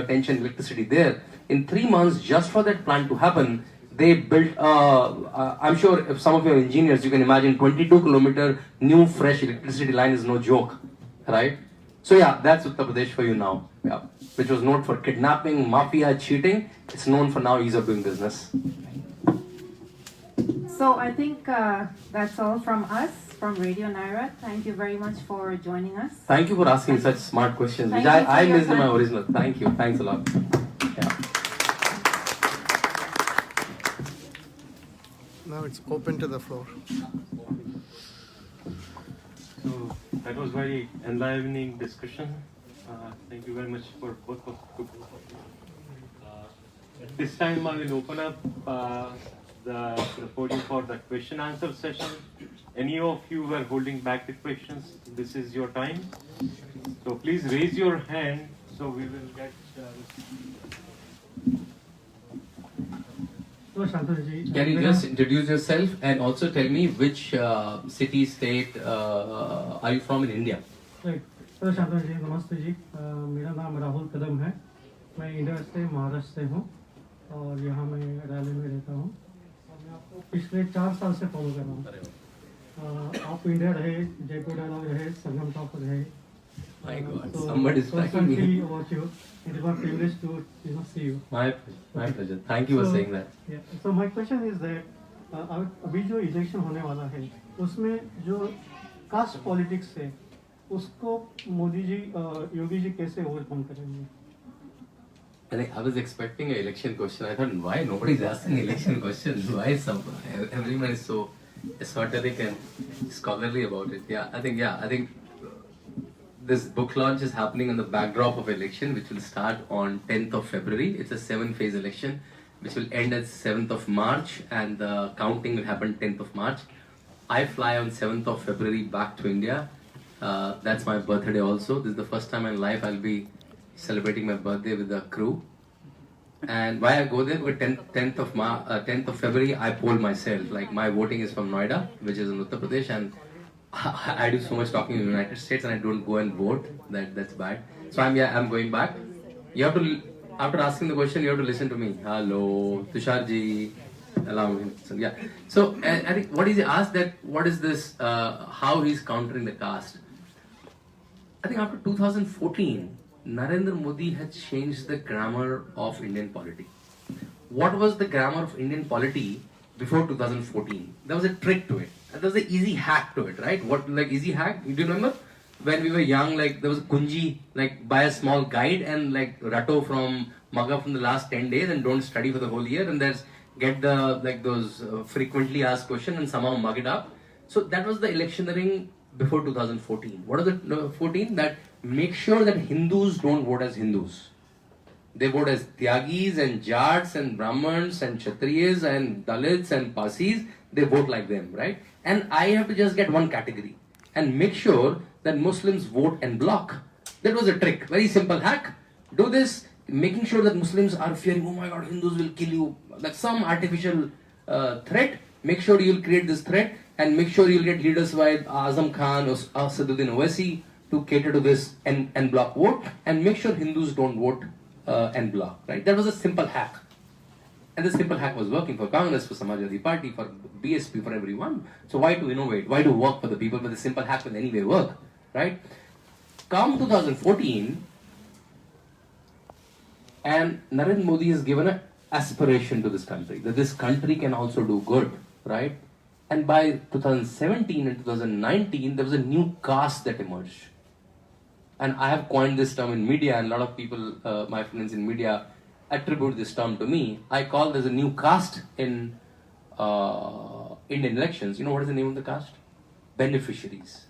tension electricity there. In 3 months, just for that plant to happen, they built. I'm sure if some of you are engineers, you can imagine 22-kilometer new fresh electricity line is no joke, right? So yeah, that's Uttar Pradesh for you now. Yeah, which was known for kidnapping, mafia, cheating. It's known for now ease of doing business. So I think that's all from us, from Radio Naira. Thank you very much for joining us. Thank you for asking such smart questions, which Thank you I for your missed in my time. original. Thank you. Thanks a lot. Yeah. Now it's open to the floor. So that was very enlivening discussion. Thank you very much for both of you. At this time, I will open up the podium for the question answer session. Any of you who are holding back the questions, this is your time. So please raise your hand so we will get. Can you just introduce yourself and also tell me which city, state are you from in India? तो शांतनु जी नमस्ते जी, मेरा नाम राहुल कदम है। मैं India से महाराष्ट्र से हूँ और यहाँ मैं रैली में रहता हूँ और मैं आपको पिछले 4 साल से फॉलो कर रहा हूँ। आप इंडिया रहे, जयपुर डायलॉग रहे, संगम टॉप रहे। My God, somebody is tracking me. Watch you. It is my privilege to see you. My pleasure. Thank you for saying that. Yeah. So my question is that अभी जो election होने वाला है उसमें जो caste politics है उसको मोदी जी योगी जी कैसे ओवरकम करेंगे? I was expecting an election question. I thought, why nobody is asking election questions? Why everyone is so esoteric and scholarly about it? I think this book launch is happening on the backdrop of election, which will start on 10th of February. It's a 7-phase election, which will end at 7th of March, and the counting will happen 10th of March. I fly on 7th of February back to India. That's my birthday also. This is the first time in life I'll be celebrating my birthday with the crew. And why I go there? Because 10th of February I poll myself. Like my voting is from Noida, which is in Uttar Pradesh, and I do so much talking in the United States and I don't go and vote. That's bad. So I'm going back. You have to, after asking the question, you have to listen to me. Hello, Tushar ji. Allow me. So I think what is he asked that what is this? How he's countering the caste? I think after 2014, Narendra Modi had changed the grammar of Indian polity. What was the grammar of Indian polity before 2014? There was a trick to it. There was an easy hack to it, right? What, like easy hack? Do you remember? When we were young, like there was a kunji, like buy a small guide and like ratto from Maga from the last 10 days and don't study for the whole year, and there's get the like those frequently asked questions and somehow mug it up. So that was the electioneering before 2014. What is it? 14 that make sure that Hindus don't vote as Hindus. They vote as Tyagis and Jats and Brahmins and Kshatriyas and Dalits and Pasis. They vote like them, right? And I have to just get one category and make sure that Muslims vote en bloc. That was a trick, very simple hack. Do this, making sure that Muslims are fearing, oh my God, Hindus will kill you, like some artificial threat. Make sure you'll create this threat and make sure you'll get leaders like Azam Khan or Asaduddin Owaisi to cater to this en bloc vote and make sure Hindus don't vote en bloc, right? That was a simple hack. And the simple hack was working for Congress, for Samajwadi Party, for BSP, for everyone. So why to innovate? Why to work for the people when the simple hack will anyway work, right? Come 2014, and Narendra Modi has given an aspiration to this country, that this country can also do good, right? And by 2017 and 2019, there was a new caste that emerged. And I have coined this term in media, and a lot of people, my friends in media, attribute this term to me. I call this a new caste in Indian elections. You know what is the name of the caste? Beneficiaries.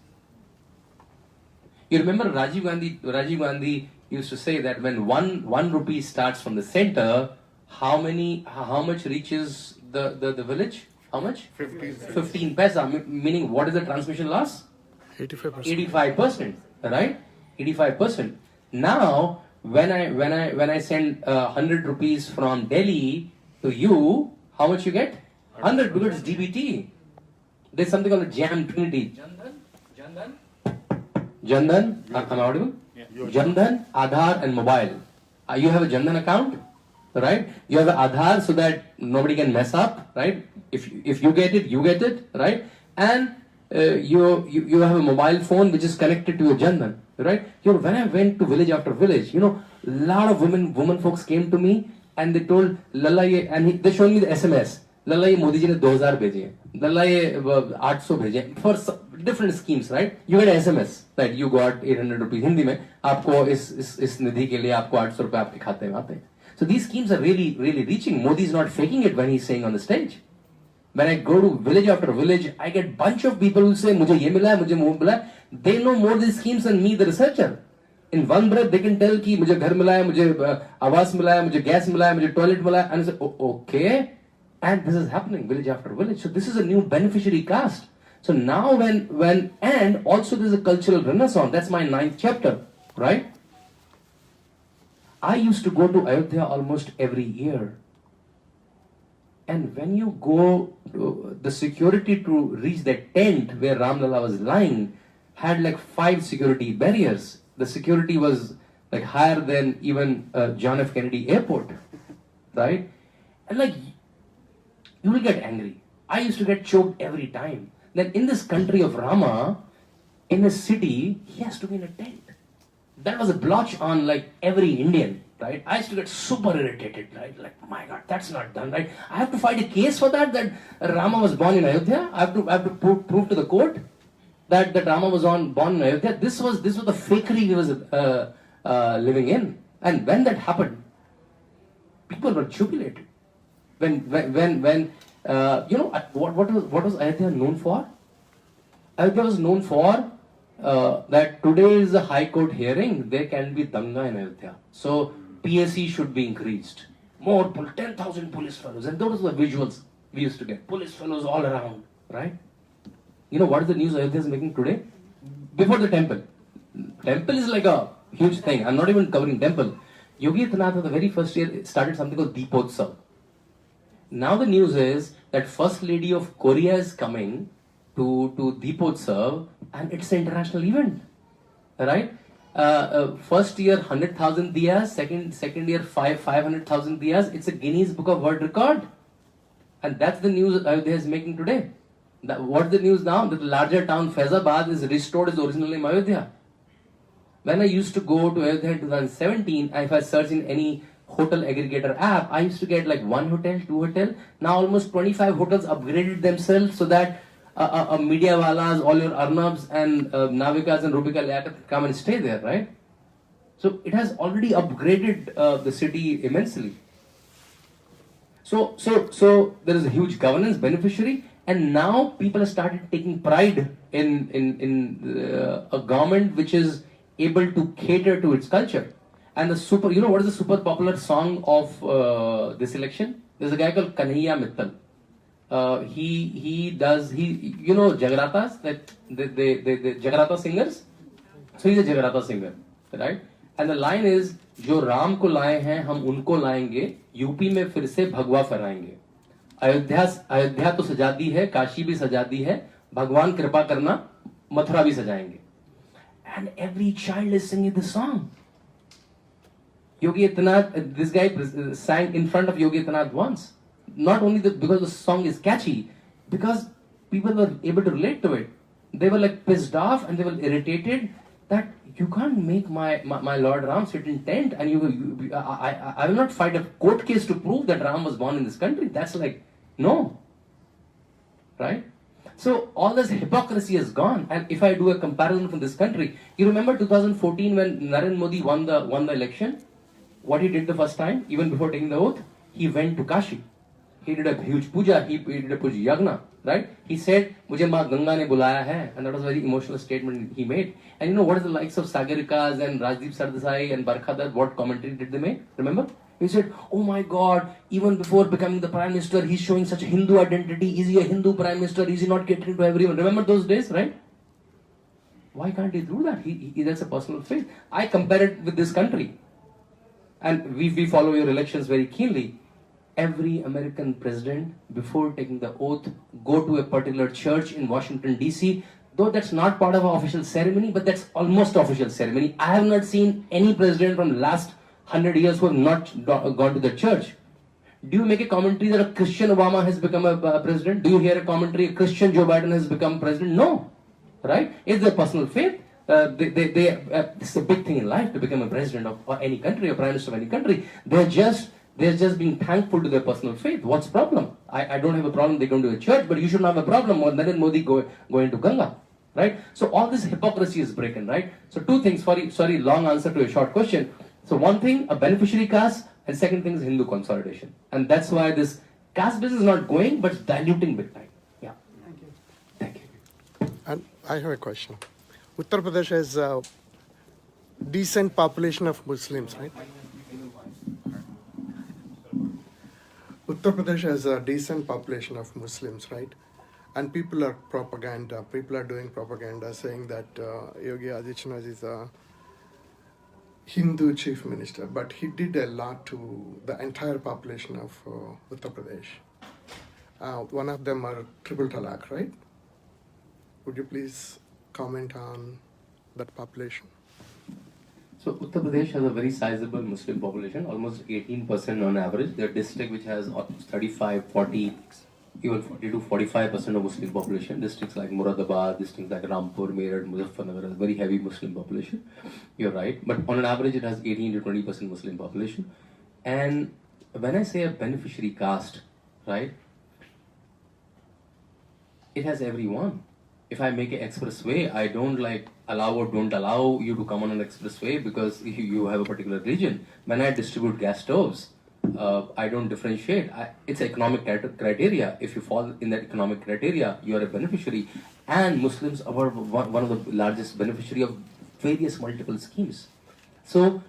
You remember Rajiv Gandhi used to say that when one rupee starts from the center, how much reaches the village? How much? 15 paisa. Meaning, what is the transmission loss? 85%. 85%, right? 85%. Now, when I send 100 rupees from Delhi to you, how much you get? 100, because it's DBT. There's something called a jam trinity. Jandan, am I audible? Yeah. Jandan, Aadhaar and mobile. You have a Jandan account, right? You have an Aadhaar so that nobody can mess up, right? If you get it, right? And you have a mobile phone which is connected to your Jandan, right? When I went to village after village, a lot of women folks came to me and they told, Lalla ye, they showed me the SMS. Lalla ye Modi ji ne 2000 bheje. Lalla ye 800 bheje. For different schemes, right? You get an SMS that you got 800 rupees. Hindi mein, aapko is nidhi ke liye aapko 800 rupees aapke khate mein aate. So these schemes are really, really reaching. Modi is not faking it when he's saying on the stage. When I go to village after village, I get bunch of people who say, "Mujhe ye mila hai, mujhe wo mila hai." They know more these schemes than me, the researcher. In one breath, they can tell ki mujhe ghar mila hai, mujhe awas mila hai, mujhe gas mila hai, mujhe toilet mila hai, and I say, "Oh, okay." And this is happening village after village. So this is a new beneficiary caste. So now and also there's a cultural renaissance. That's my 9th chapter, right? I used to go to Ayodhya almost every year. And when you go, the security to reach that tent where Ram Lalla was lying had like 5 security barriers. The security was like higher than even John F. Kennedy Airport, right? And like, you will get angry. I used to get choked every time. That in this country of Rama, in a city, he has to be in a tent. That was a blotch on like every Indian, right? I used to get super irritated, right? Like, my God, that's not done, right? I have to fight a case for that Rama was born in Ayodhya. I have to prove to the court that Rama was born in Ayodhya. This was the fakery he was living in. And when that happened, people were jubilated. What was Ayodhya known for? Ayodhya was known for that today is a high court hearing, there can be danga in Ayodhya. So PSC should be increased. More, 10,000 police fellows. And those were the visuals we used to get. Police fellows all around, right? You know what is the news Ayodhya is making today? Before the temple. Temple is like a huge thing. I'm not even covering temple. Yogi Adityanath, the very first year, started something called Deepotsav. Now the news is that First Lady of Korea is coming to Deepotsav, and it's an international event, right? First year 100,000 diyas, second year 500,000 diyas. It's a Guinness Book of World Record, and that's the news Ayodhya is making today. What's the news now? That the larger town Faizabad is restored as original name Ayodhya. When I used to go to Ayodhya in 2017, if I search in any hotel aggregator app, I used to get like 1 hotel, 2 hotel. Now almost 25 hotels upgraded themselves so that media walas, all your Arnabs and Navikas and Rubika Liaquat come and stay there, right? So it has already upgraded the city immensely. So there is a huge governance beneficiary, And now people have started taking pride in a government which is able to cater to its culture. And you know what is the super popular song of this election? There's a guy called Kanhaiya Mittal. He does you know Jagratas, that the Jagrata singers. So he's a Jagrata singer, right? And the line is, जो राम को लाए हैं हम उनको लाएंगे, UP में फिर से भगवा फहराएंगे. अयोध्या तो सजा दी है, काशी भी सजा दी है, भगवान कृपा करना, मथुरा भी सजाएंगे. And every child is singing the song. Yogi Adityanath, this guy sang in front of Yogi Adityanath once. Not only because the song is catchy, because people were able to relate to it. They were like pissed off and they were irritated that you can't make my Lord Ram sit in tent and I will not fight a court case to prove that Ram was born in this country. That's like, no. Right? So all this hypocrisy is gone. And if I do a comparison from this country, you remember 2014 when Narendra Modi won the election? What he did the first time, even before taking the oath? He went to Kashi. He did a huge puja, he did a puja yagna, right? He said, "Mujhe Maa Ganga ne bulaya hai," and that was a very emotional statement he made. And you know what is the likes of Sagarikas and Rajdeep Sardesai and Barkhadar, what commentary did they make? Remember? He said, "Oh my God, even before becoming the Prime Minister, he's showing such a Hindu identity. Is he a Hindu Prime Minister? Is he not catering to everyone?" Remember those days, right? Why can't he do that? That's a personal faith. I compare it with this country. And we follow your elections very keenly. Every American president, before taking the oath, go to a particular church in Washington, D.C., though that's not part of an official ceremony, but that's almost official ceremony. I have not seen any president from the last 100 years who have not gone to the church. Do you make a commentary that a Christian Obama has become a president? Do you hear a commentary a Christian Joe Biden has become president? No. Right? It's their personal faith. It's a big thing in life to become a president of any country, or prime minister of any country. They're just being thankful to their personal faith. What's the problem? I don't have a problem they go to a church, but you shouldn't have a problem when Narendra Modi going to Ganga. Right? So all this hypocrisy is breaking, right? So two things, sorry, long answer to a short question. So one thing, a beneficiary caste, and second thing is Hindu consolidation. And that's why this caste business is not going, but it's diluting big time. Yeah. Thank you. And I have a question. Uttar Pradesh has a decent population of Muslims, right? Uttar Pradesh has a decent population of Muslims, right? And people are doing propaganda saying that Yogi Adityanath is a Hindu chief minister, but he did a lot to the entire population of Uttar Pradesh. One of them are triple talaq, right? Would you please comment on that population? So Uttar Pradesh has a very sizable Muslim population, almost 18% on average. They're a district which has 35, 40, even 40 to 45% of Muslim population. Districts like Muradabad, districts like Rampur, Meerut, Muzaffarnagar has a very heavy Muslim population. You're right. But on an average, it has 18 to 20% Muslim population. And when I say a beneficiary caste, right, it has everyone. If I make an expressway, I don't allow or don't allow you to come on an expressway because you have a particular religion. When I distribute gas stoves, I don't differentiate. It's economic criteria. If you fall in that economic criteria, you are a beneficiary. And Muslims are one of the largest beneficiary of various multiple schemes. So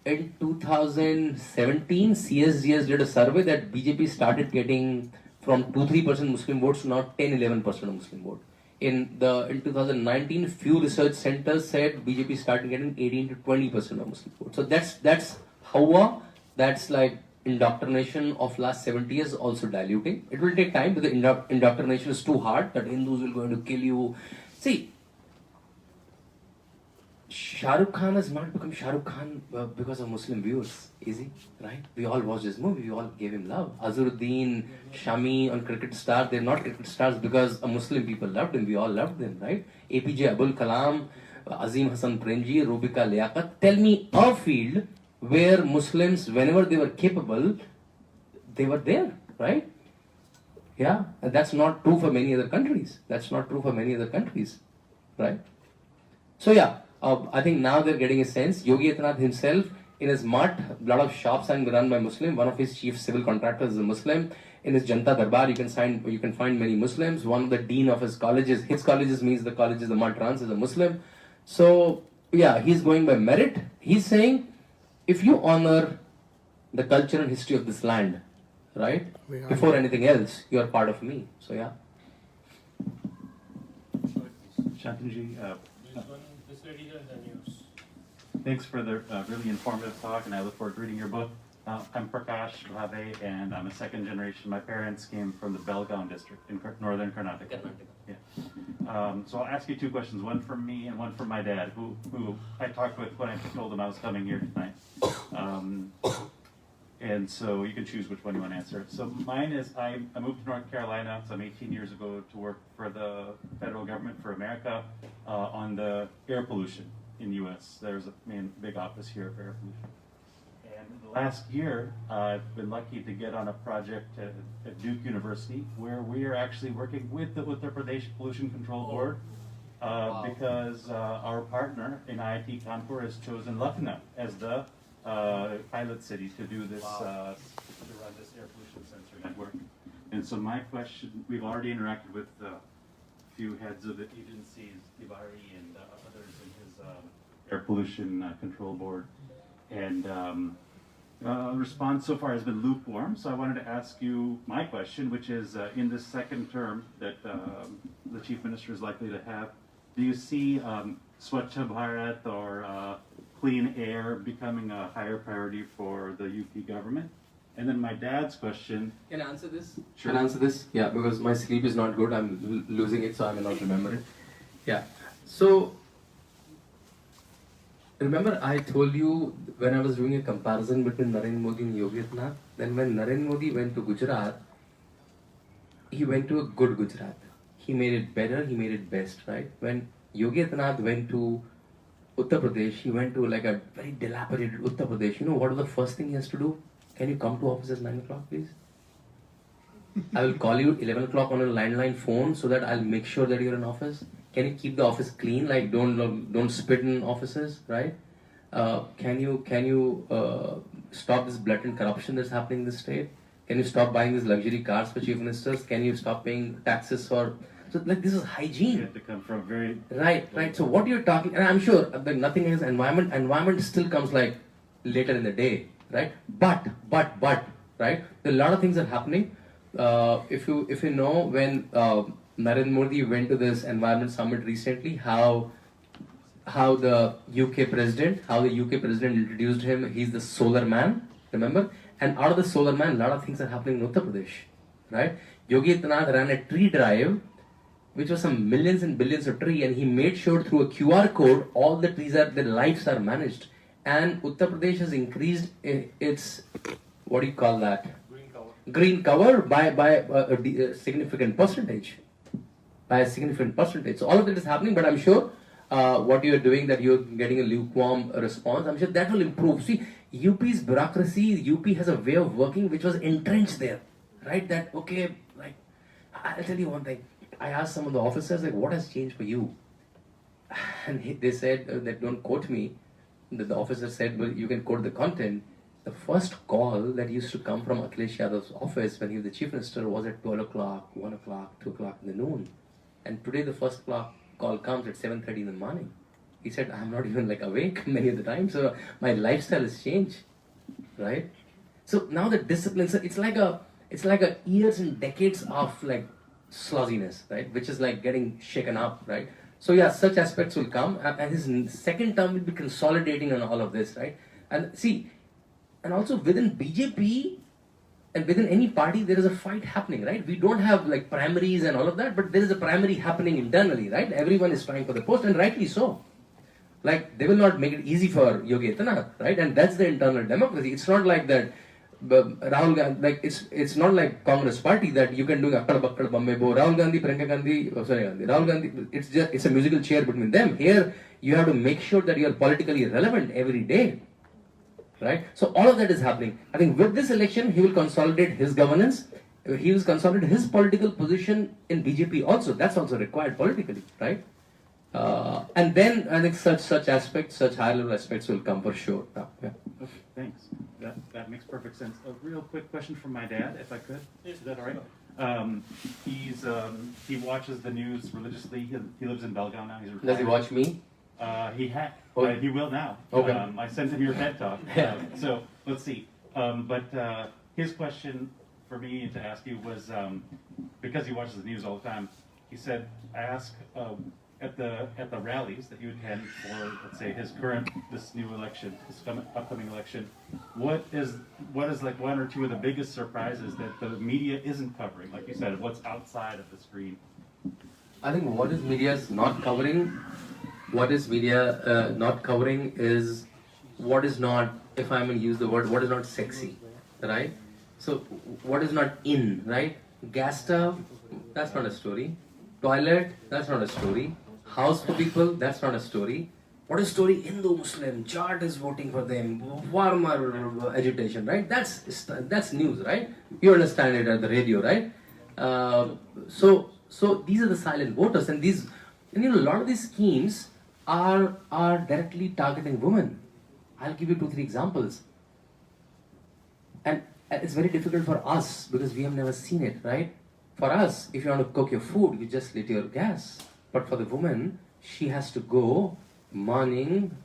in 2017, CSGS did a survey that BJP started getting from 2-3% Muslim votes to now 10-11% of Muslim vote. In 2019, few research centers said BJP started getting 18 to 20% of Muslim votes. So that's how that's like indoctrination of last 70 years also diluting. It will take time, but the indoctrination is too hard that Hindus will going to kill you. See, Shah Rukh Khan has not become Shah Rukh Khan because of Muslim viewers, is he? Right? We all watched this movie, we all gave him love. Azharuddin, Shami on Cricket Star, they're not cricket stars because Muslim people loved him, we all loved them, right? APJ Abul Kalam, Azim Hassan Premji, Rubika Liaquat. Tell me a field where Muslims, whenever they were capable, they were there, right? Yeah, and that's not true for many other countries. That's not true for many other countries, right? So yeah, I think now they're getting a sense. Yogi Adityanath himself In his mart, a lot of shops are run by Muslim. One of his chief civil contractors is a Muslim. In his Janta Darbar, you can find many Muslims. One of the dean of his colleges means the colleges the mart runs, is a Muslim. So yeah, he's going by merit. He's saying, if you honor the culture and history of this land, right, before anything else, you are part of me. So yeah. Shantanuji, thanks for the really informative talk, and I look forward to reading your book. I'm Prakash, and I'm a second generation. My parents came from the Belgaum district in northern Karnataka. Yeah. So I'll ask you two questions, one from me and one from my dad, who I talked with when I told him I was coming here tonight. And so you can choose which one you want to answer. So mine is, I moved to North Carolina some 18 years ago to work for the federal government for America on the air pollution in the U.S. There's a big office here for air pollution. And the last year, I've been lucky to get on a project at Duke University where we are actually working with the Uttar Pradesh Pollution Control Board because our partner in IIT Kanpur has chosen Lucknow as the pilot city to do this, to run this air pollution sensor network. And so my question, we've already interacted with a few heads of the agencies, Tiwari and others in his air pollution control board. And response so far has been lukewarm, so I wanted to ask you my question, which is, in this second term that the Chief Minister is likely to have, do you see Swachh Bharat or clean air becoming a higher priority for the UP government? And then my dad's question... Can I answer this? Sure. Can I answer this? Yeah, because my sleep is not good, I'm losing it, so I may not remember it. Yeah, so... Remember I told you when I was doing a comparison between Narendra Modi and Yogi Adityanath, then when Narendra Modi went to Gujarat, he went to a good Gujarat. He made it better, he made it best, right? When Yogi Adityanath went to Uttar Pradesh, he went to like a very dilapidated Uttar Pradesh. You know what was the first thing he has to do? Can you come to office at 9 o'clock, please? I will call you 11 o'clock on a landline phone so that I'll make sure that you're in office. Can you keep the office clean? Like don't spit in offices, right? Can you stop this blatant corruption that's happening in the state? Can you stop buying these luxury cars for chief ministers? Can you stop paying taxes for? So like this is hygiene. You have to come from very... Right. So what you're talking, and I'm sure that nothing is environment. Environment still comes like later in the day, right? But, right? There are a lot of things that are happening. If you know when Narendra Modi went to this environment summit recently, how the UK president introduced him. He's the solar man, remember? And out of the solar man, a lot of things are happening in Uttar Pradesh, right? Yogi Adityanath ran a tree drive, which was some millions and billions of trees, and he made sure through a QR code all the trees their lives are managed. And Uttar Pradesh has increased its, what do you call that? Green cover by a significant percentage. So all of that is happening, but I'm sure what you're doing, that you're getting a lukewarm response, I'm sure that will improve. See, UP's bureaucracy, UP has a way of working which was entrenched there, right? That, okay, like, I'll tell you one thing. I asked some of the officers, like, what has changed for you? And they said, that don't quote me. The officer said, well, you can quote the content. The first call that used to come from Akhilesh Yadav's office when he was the chief minister was at 12 o'clock, 1 o'clock, 2 o'clock in the noon. And today the first call comes at 7:30 in the morning. He said, I'm not even like awake many of the time, so my lifestyle has changed, right? So now the discipline, so it's like a years and decades of like slozziness, right? Which is like getting shaken up, right? So yeah, such aspects will come, and his second term will be consolidating on all of this, right? And see, and also within BJP and within any party, there is a fight happening, right? We don't have like primaries and all of that, but there is a primary happening internally, right? Everyone is trying for the post, and rightly so. Like, they will not make it easy for Yogi Adityanath, right? And that's the internal democracy. It's not like that, Rahul Gandhi, like, it's not like Congress party that you can do akkad bakkad bamme bo. Rahul Gandhi, Rahul Gandhi, it's a musical chair between them. Here, you have to make sure that you are politically relevant every day. Right? So all of that is happening. I think with this election, he will consolidate his governance. He will consolidate his political position in BJP also. That's also required politically, right? And then I think such aspects, such high level aspects will come for sure. Yeah. Okay, thanks. That makes perfect sense. A real quick question from my dad, if I could. Is that all right? He watches the news religiously. He lives in Belgaum now. He's retired. Does he watch me? He will now. Okay. I sent him your TED talk. So let's see. But his question for me to ask you was, because he watches the news all the time, he said, ask at the rallies that you attend for, let's say, this new election, this upcoming election, what is like one or two of the biggest surprises that the media isn't covering? Like you said, what's outside of the screen? I think what is media not covering is what is not, if I'm going to use the word, what is not sexy, right? So what is not in, right? Gas stove, that's not a story. Toilet, that's not a story. House for people, that's not a story. What is story? Hindu, Muslim, Chart is voting for them, farmer agitation, right? That's news, right? You understand it at the radio, right? So these are the silent voters, and a lot of these schemes are directly targeting women. I'll give you 2-3 examples. And it's very difficult for us because we have never seen it, right? For us, if you want to cook your food, you just lit your gas. But for the woman, she has to go morning,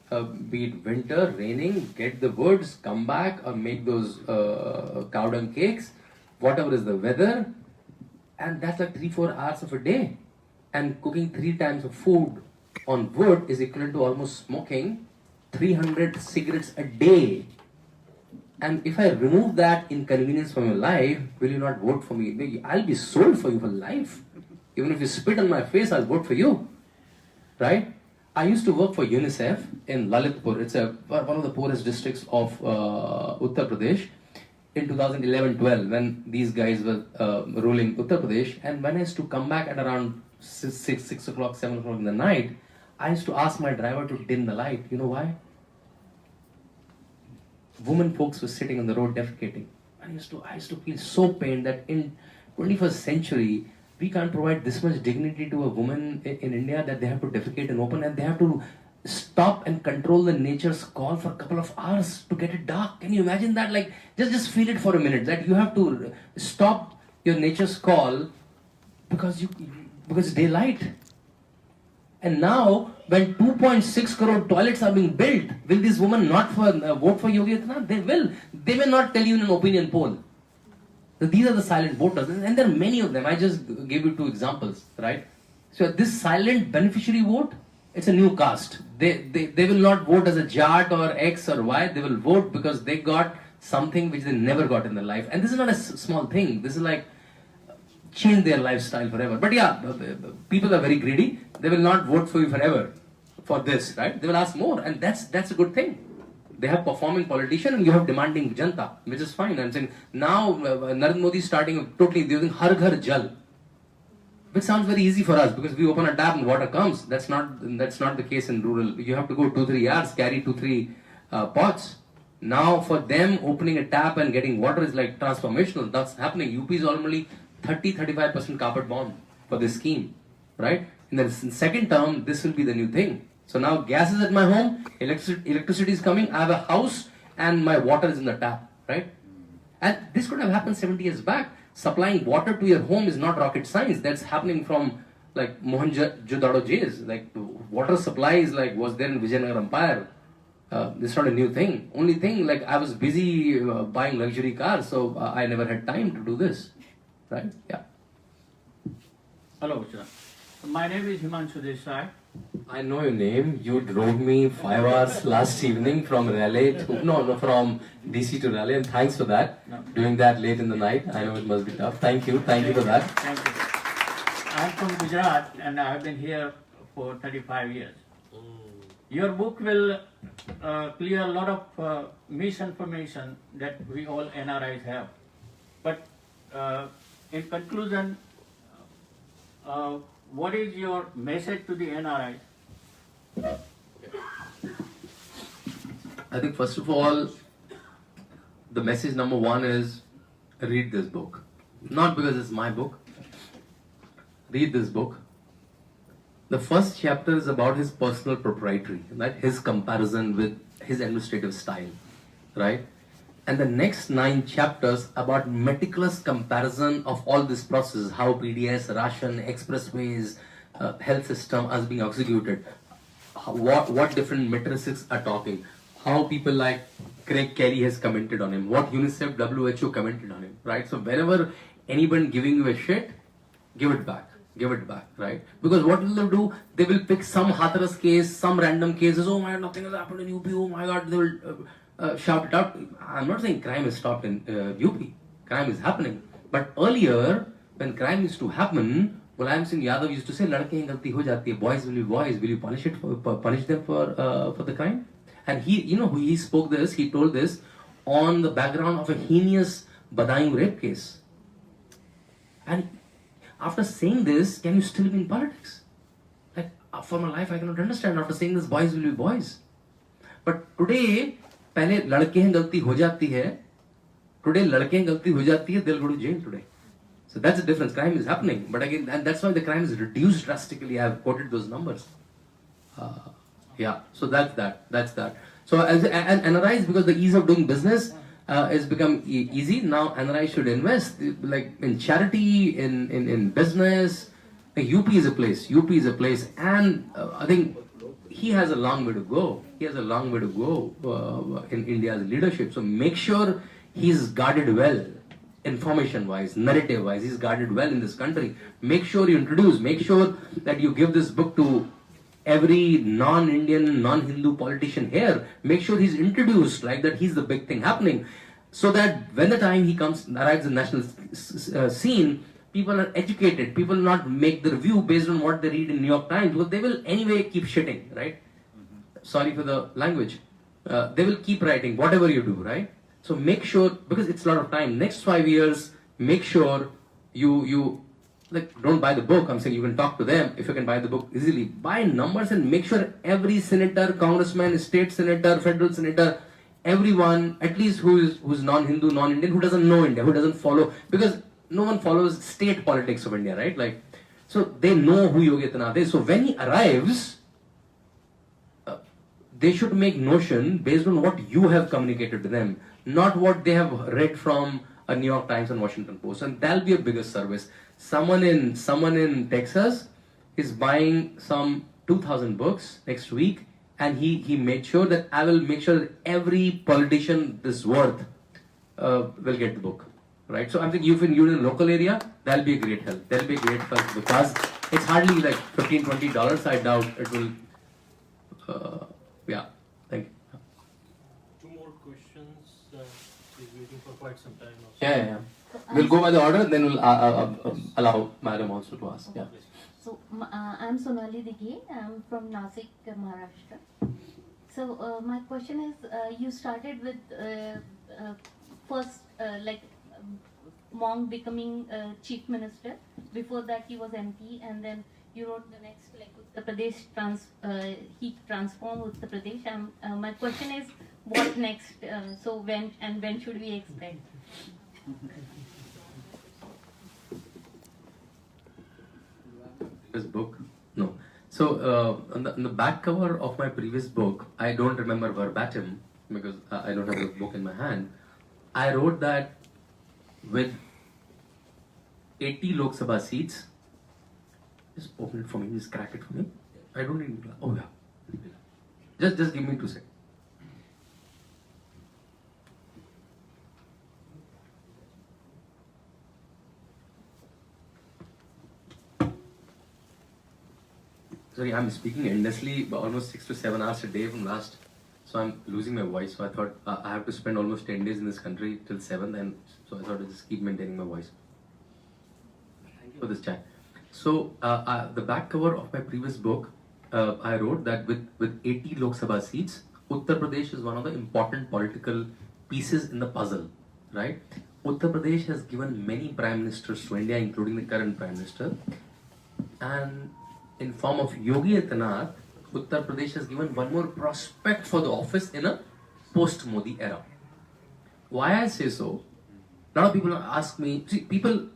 be it winter, raining, get the woods, come back, or make those cow dung cakes, whatever is the weather. And that's like 3-4 hours of a day. And cooking 3 times of food on wood is equivalent to almost smoking 300 cigarettes a day. And if I remove that inconvenience from your life, will you not vote for me? Maybe I'll be sold for you for life. Even if you spit on my face, I'll vote for you. Right? I used to work for UNICEF in Lalitpur. It's one of the poorest districts of Uttar Pradesh. In 2011-12, when these guys were ruling Uttar Pradesh, and when I used to come back at around 6 o'clock, 7 o'clock in the night, I used to ask my driver to dim the light. You know why? Women folks were sitting on the road defecating. I used to feel so pained that in 21st century, we can't provide this much dignity to a woman in India that they have to defecate in open, and they have to stop and control the nature's call for a couple of hours to get it dark. Can you imagine that? Like, just feel it for a minute, that you have to stop your nature's call because it's daylight. And now, when 2.6 crore toilets are being built, will this woman not vote for Yogi Adityanath? They will. They may not tell you in an opinion poll. So these are the silent voters, and there are many of them. I just gave you 2 examples, right? So this silent beneficiary vote, it's a new caste. They will not vote as a Jat or X or Y. They will vote because they got something which they never got in their life. And this is not a small thing. This is like change their lifestyle forever. But yeah, people are very greedy. They will not vote for you forever for this, right? They will ask more, and that's a good thing. They have performing politician and you have demanding janta, which is fine. I'm saying now Narendra Modi is starting totally using Har Ghar Jal, which sounds very easy for us because we open a tap and water comes. That's not the case in rural. You have to go 2-3 hours, carry 2-3 pots. Now for them, opening a tap and getting water is like transformational. That's happening. UP is normally 30-35% carpet bomb for this scheme, right? In the second term, this will be the new thing. So now gas is at my home, electricity is coming, I have a house and my water is in the tap, right? And this could have happened 70 years back. Supplying water to your home is not rocket science. That's happening from like Mohenjo-daro days. Like water supply is like was there in Vijayanagara Empire. It's not a new thing. Only thing, like I was busy buying luxury cars, so I never had time to do this, right? Yeah. Hello, sir. My name is Himanshu Desai. I know your name. You drove me 5 hours last evening from Raleigh from DC to Raleigh, and thanks for that. No. Doing that late in the night. I know it must be tough. Thank you for that. Thank you. I'm from Gujarat and I have been here for 35 years. Your book will clear a lot of misinformation that we all NRIs have. But in conclusion, what is your message to the NRIs? I think first of all, the message number 1 is read this book. Not because it's my book. Read this book. The first chapter is about his personal proprietary, right? His comparison with his administrative style. right? And the next 9 chapters about meticulous comparison of all this process, how PDS, ration, expressways, health system is being executed, what different matrices are talking, how people like Craig Kelly has commented on him, what UNICEF, WHO commented on him, right? So whenever anyone giving you a shit, give it back, right? Because what will they do? They will pick some Hathras case, some random cases. Oh my God, nothing has happened in UP. Oh my God, they will shout it out. I'm not saying crime is stopped in UP. Crime is happening. But earlier, when crime used to happen, Mulayam Singh Yadav used to say, "Ladke hain, galti ho jati hai. Boys will be boys. Will you punish them for the crime?" And he spoke this. He told this on the background of a heinous Badaयूं rape case. And after saying this, can you still be in politics? Like, for my life, I cannot understand. After saying this, boys will be boys. But today, पहले लड़के हैं गलती हो जाती है. Today, लड़के हैं गलती हो जाती है. They'll go to jail today. So that's the difference. Crime is happening, but again, and that's why the crime is reduced drastically. I have quoted those numbers. Yeah. So that's that. So as and NRIs, because the ease of doing business has become easy. Now NRIs should invest like in charity, in business. Like UP is a place. And I think he has a long way to go. In India's leadership. So make sure he's guarded well, information-wise, narrative-wise. He's guarded well in this country. Make sure you introduce. Make sure that you give this book to every non-Indian, non-Hindu politician here. Make sure he's introduced like that. He's the big thing happening, so that when the time he arrives in national scene, people are educated. People not make the review based on what they read in New York Times, because they will anyway keep shitting, right? Sorry for the language. They will keep writing whatever you do, right? So make sure, because it's a lot of time. Next 5 years, make sure you like don't buy the book. I'm saying you can talk to them. If you can buy the book easily, buy numbers and make sure every senator, congressman, state senator, federal senator, everyone, at least who's non-Hindu, non-Indian, who doesn't know India, who doesn't follow, because no one follows state politics of India, right? Like, so they know who Yogi Adityanath is. So when he arrives, they should make notion based on what you have communicated to them, not what they have read from a New York Times and Washington Post. And that'll be a bigger service. Someone in Texas is buying some 2,000 books next week, and he made sure that I will make sure that every politician this worth will get the book, right? So I'm thinking if you're in a local area, that'll be a great help. That'll be a great help, because it's hardly like $15-20. I doubt it will. Yeah, thank you. 2 more questions. He's waiting for quite some time now. Yeah. We'll go by the order, then we'll allow Madam also to ask. Yeah. So I'm Sonali Dighe. I'm from Nasik, Maharashtra. So my question is, you started with first monk becoming chief minister. Before that he was MP, and then you wrote the next like Uttar Pradesh he transformed Uttar Pradesh. My question is, what next? So when should we expect? This book? No. So on the back cover of my previous book, I don't remember verbatim because I don't have the book in my hand. I wrote that with 80 Lok Sabha seats. Just open it for me. Just crack it for me. I don't need. Oh yeah. Just give me 2 seconds. Sorry, I'm speaking endlessly, almost 6 to 7 hours a day from last. So I'm losing my voice. So I thought I have to spend almost 10 days in this country till 7th, and so I thought I'd just keep maintaining my voice. Thank you for this chat. So the back cover of my previous book, I wrote that with 80 Lok Sabha seats, Uttar Pradesh is one of the important political pieces in the puzzle, right? Uttar Pradesh has given many prime ministers to India, including the current prime minister, and in form of Yogi Adityanath, Uttar Pradesh has given one more prospect for the office in a post-Modi era. Why I say so? A lot of people ask me, see, people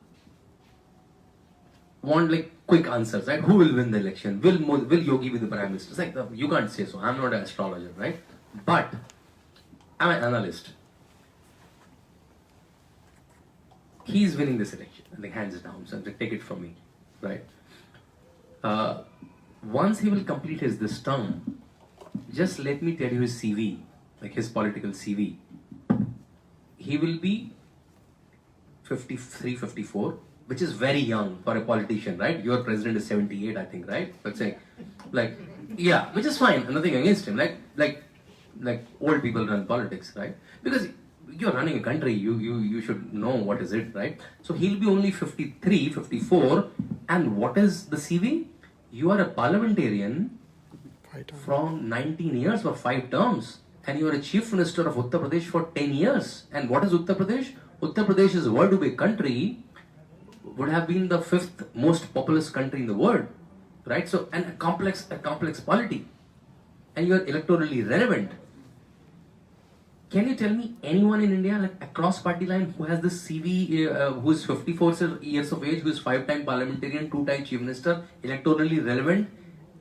want like quick answers, right? Who will win the election? Will Yogi be the prime minister? It's like, you can't say so. I'm not an astrologer, right? But I'm an analyst. He's winning this election, I think hands down, so take it from me, right? Once he will complete this term, just let me tell you his CV, like his political CV. He will be 53, 54, which is very young for a politician, right? Your president is 78, I think, right? Let's say, like, yeah, which is fine, nothing against him. Like old people run politics, right? Because you're running a country, you should know what is it, right? So he'll be only 53, 54, and what is the CV? You are a parliamentarian from 19 years for 5 terms, and you are a chief minister of Uttar Pradesh for 10 years. And what is Uttar Pradesh? Uttar Pradesh is were to be a country, would have been the 5th most populous country in the world, right? So, and a complex polity, and you are electorally relevant. Can you tell me anyone in India, like across party line, who has this CV, who is 54 years of age, who is 5-time parliamentarian, 2-time chief minister, electorally relevant,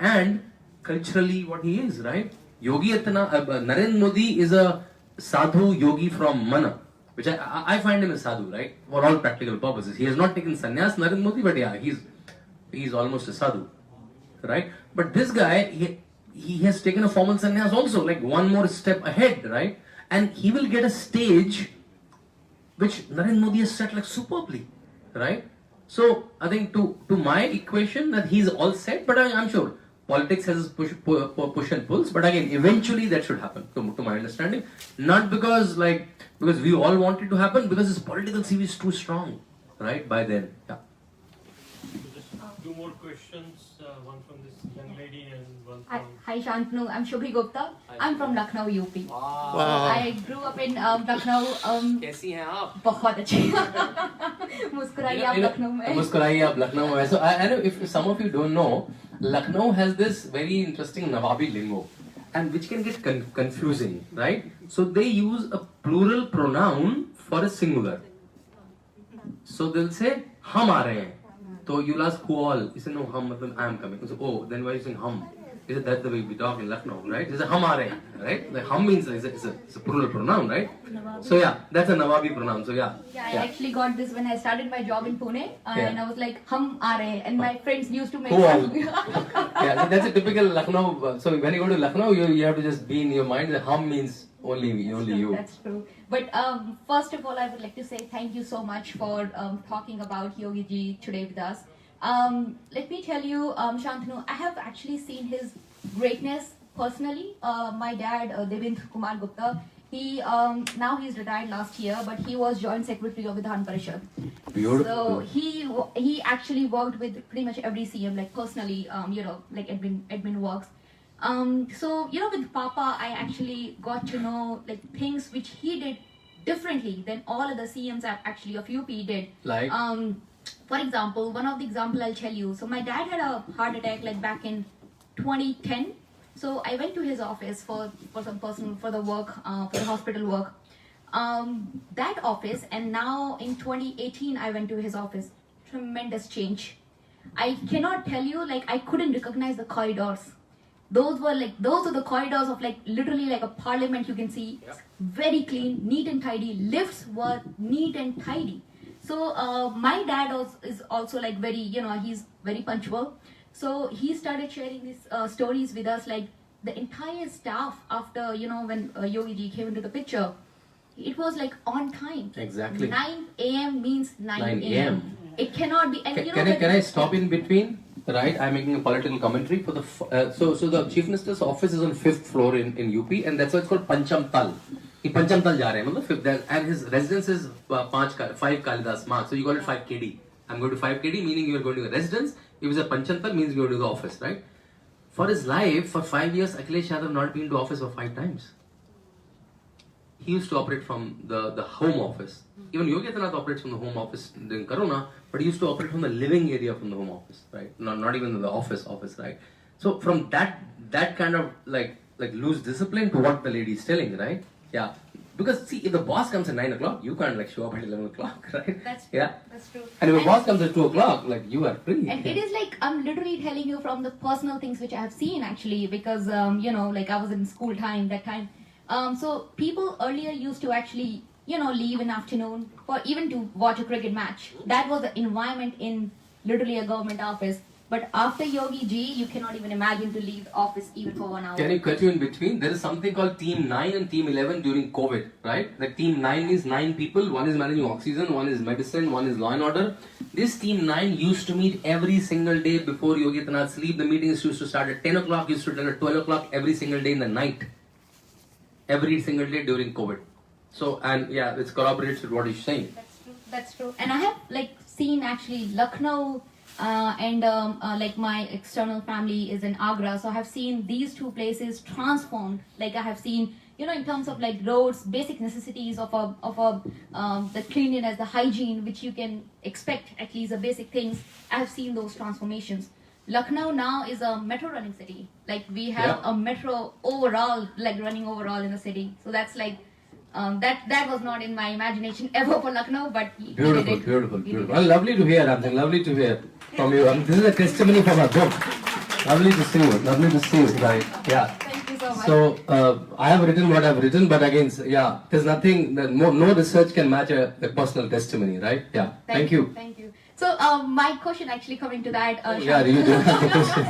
and culturally what he is, right? Yogi Narendra Modi is a sadhu yogi from Mana, which I find him a sadhu, right? For all practical purposes. He has not taken sannyas, Narendra Modi, but yeah, he's almost a sadhu, right? But this guy, he has taken a formal sannyas also, like one more step ahead, right? And he will get a stage which Narendra Modi has set like superbly, right? So I think to my equation that he's all set, but I'm sure politics has push and pulls, but again, eventually that should happen, to my understanding. Not because we all want it to happen, because his political CV is too strong, right? By then, yeah. Just 2 more questions, one from this young lady and one from... Hi Shantanu, I'm Shubhi Gupta. I'm from Lucknow, UP. Wow. So I grew up in Lucknow. कैसी हैं आप? बहुत अच्छी. मुस्कुराइए आप लखनऊ में. मुस्कुराइए आप लखनऊ में. So I know if some of you don't know, Lucknow has this very interesting Nawabi lingo, and which can get confusing, right? So they use a plural pronoun for a singular. So they'll say हम आ रहे हैं. So you'll ask who all? You say no, hum matlab I am coming. You say oh, then why are you saying hum? You say that's the way we talk in Lucknow, right? You say hum aa rahe hain, right? Like hum means it's a plural pronoun, right? Nawabi. So yeah, that's a Nawabi pronoun. So yeah. Yeah, I actually got this when I started my job in Pune, and I was like hum aa rahe, and my friends used to make Who all? fun. Yeah, so that's a typical Lucknow. So when you go to Lucknow, you have to just be in your mind that hum means only you. That's true. But first of all, I would like to say thank you so much for talking about Yogi Ji today with us. Let me tell you, Shantanu, I have actually seen his greatness personally. My dad, Devendra Kumar Gupta, he now he's retired last year, but he was joint secretary of Vidhan Parishad. So he actually worked with pretty much every CM, like personally, like admin works. So with Papa, I actually got to know like things which he did differently than all other CMs actually of UP did. Like for example, one of the example I'll tell you. So my dad had a heart attack like back in 2010. So I went to his office for the work, for the hospital work. That office, and now in 2018 I went to his office. Tremendous change. I cannot tell you, like I couldn't recognize the corridors. Those were the corridors of like literally like a parliament, you can see. Yep. Very clean, neat and tidy. Lifts were neat and tidy. So my dad is also like very, he's very punctual. So he started sharing these stories with us, like the entire staff after, when Yogi Ji came into the picture, it was like on time. Exactly. 9 a.m. means 9 a.m. It cannot be. And can I stop in between? Right, I'm making a political commentary for the so the chief minister's office is on 5th floor in UP, and that's why it's called Pancham Tal. He Pancham Tal ja rahe hain, matlab 5th, and his residence is 5 Kalidas Mark. So you call it 5 KD. I'm going to 5 KD, meaning you are going to a residence. If it's a Pancham Tal, means you go to the office, right? For his life, for 5 years, Akhilesh Yadav not been to office for 5 times. He used to operate from the home office. Even Yogi Adityanath operates from the home office during Corona, but he used to operate from the living area from the home office, right? Not even the office, right? So from that kind of like loose discipline to what the lady is telling, right? Yeah. Because see, if the boss comes at 9 o'clock, you can't like show up at 11 o'clock, right? That's true. Yeah. That's true. And if a boss comes at 2 o'clock, like you are free. And it is like, I'm literally telling you from the personal things which I have seen actually, because, like I was in school time, that time. So people earlier used to actually, leave in afternoon for even to watch a cricket match. That was the environment in literally a government office. But after Yogi Ji, you cannot even imagine to leave the office even for 1 hour. Can you cut you in between? There is something called Team 9 and Team 11 during COVID, right? Like Team 9 is 9 people. One is managing oxygen, one is medicine, one is law and order. This Team 9 used to meet every single day before Yogi Adityanath sleep. The meetings used to start at 10 o'clock, used to end at 12 o'clock every single day in the night. Every single day during COVID. So, and yeah, it corroborates with what he's saying. That's true. And I have seen actually Lucknow and my external family is in Agra. So I have seen these two places transformed. Like I have seen, in terms of roads, basic necessities of the cleanliness, the hygiene, which you can expect, at least the basic things. I have seen those transformations. Lucknow now is a metro running city. We have a metro overall, running overall in the city. So that's that was not in my imagination ever for Lucknow, but Beautiful. Well, lovely to hear, Ramsing. Lovely to hear from you. This is a testimony from our book. Lovely to see you. Right? Yeah. Thank you so much. So I have written what I have written, but again, there's nothing. No research can match a personal testimony, right? Yeah. Thank you. Thank you. So my question actually coming to that. Yeah, you do have the question.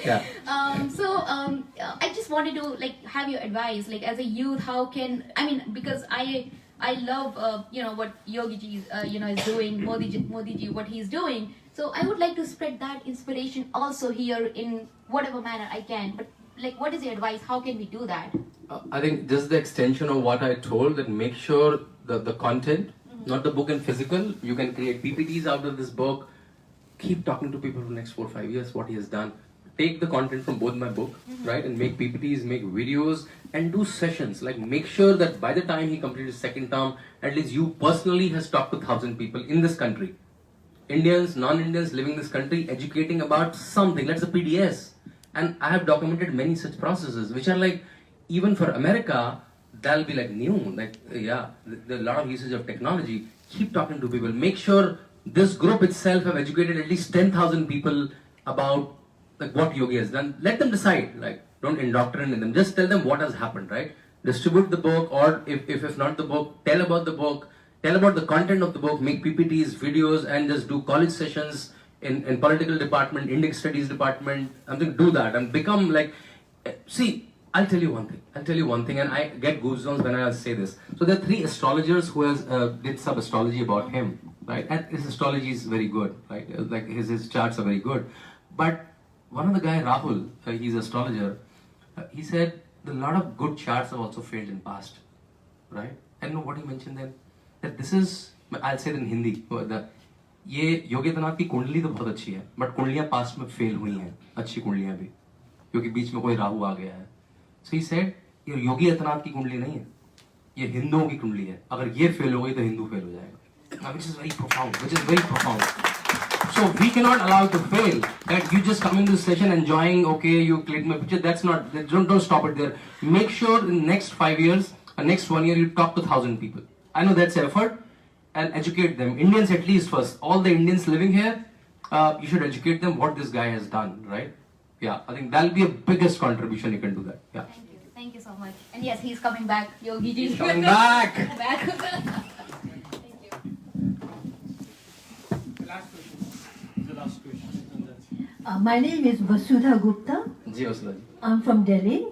Yeah. I just wanted to have your advice, as a youth, how can because I love what Yogi Ji is doing, Modi Ji what he's doing. So I would like to spread that inspiration also here in whatever manner I can. But what is your advice? How can we do that? I think just the extension of what I told, that make sure the content, not the book in physical. You can create PPTs out of this book. Keep talking to people for the next 4 or 5 years, what he has done. Take the content from both my book, right, and make PPTs, make videos, and do sessions. Make sure that by the time he completes his second term, at least you personally has talked to 1,000 people in this country. Indians, non-Indians living in this country, educating about something. That's the PDS. And I have documented many such processes, which are even for America, that'll be new. There are a lot of usage of technology. Keep talking to people. Make sure this group itself have educated at least 10,000 people about what Yogi has done. Let them decide. Don't indoctrinate them. Just tell them what has happened, right? Distribute the book, or if not the book, tell about the book. Tell about the content of the book. Make PPTs, videos, and just do college sessions in political department, Indic studies department. Do that and become see. I'll tell you one thing, and I get goosebumps when I say this. So there are 3 astrologers who has did some astrology about him, right? And his astrology is very good, right? His charts are very good. But one of the guy, Rahul, he's an astrologer, he said a lot of good charts have also failed in past, right? And know what he mentioned then? That this is, I'll say it in Hindi, ये योगी आदित्यनाथ की कुंडली तो बहुत अच्छी है, but कुंडलियां past में fail हुई हैं, अच्छी कुंडलियां भी, क्योंकि बीच में कोई राहु आ गया है. So he said, ये योगी आदित्यनाथ की कुंडली नहीं है, ये हिंदुओं की कुंडली है. अगर ये फेल हो गई तो हिंदू फेल हो जाएगा. Which is very profound. So we cannot allow it to fail. That you just come into the session enjoying, okay, you click my picture. That's not. Don't stop it there. Make sure in the next 5 years, or next 1 year, you talk to 1,000 people. I know that's effort, and educate them. Indians at least first. All the Indians living here, you should educate them what this guy has done, right? Yeah, I think that'll be a biggest contribution you can do that. Yeah. Thank you so much. And yes, he's coming back, Yogi Ji. He's coming back. My name is Vasudha Gupta. I'm from Delhi.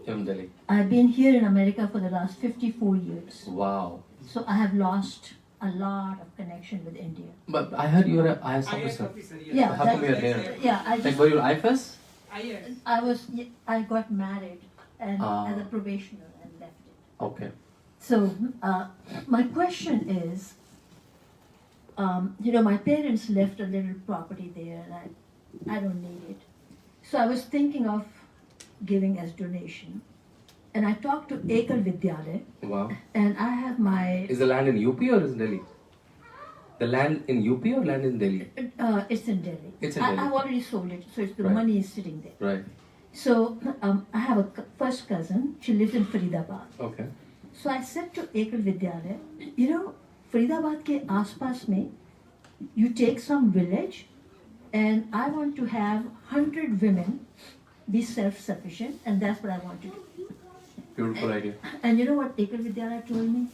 I've been here in America for the last 54 years. Wow. So I have lost a lot of connection with India. But I heard you were an IS officer. Yeah. How come you are here? Yeah. Were you IFS? I got married and as a probationer and left it. Okay. So my question is, my parents left a little property there and I don't need it. So I was thinking of giving as donation. And I talked to Ekal Vidyalaya. Wow. And I have my... Is the land in UP or is it Delhi? The land in UP or land in Delhi? It's in Delhi. It's in Delhi. I've already sold it, so the Right. money is sitting there. Right. So I have a first cousin. She lives in Faridabad. Okay. So I said to Ekal Vidyalaya, Faridabad ke aaspaas mein, you take some village, and I want to have 100 women be self-sufficient, and that's what I want to do. Beautiful idea. And you know what Ekal Vidyalaya told me?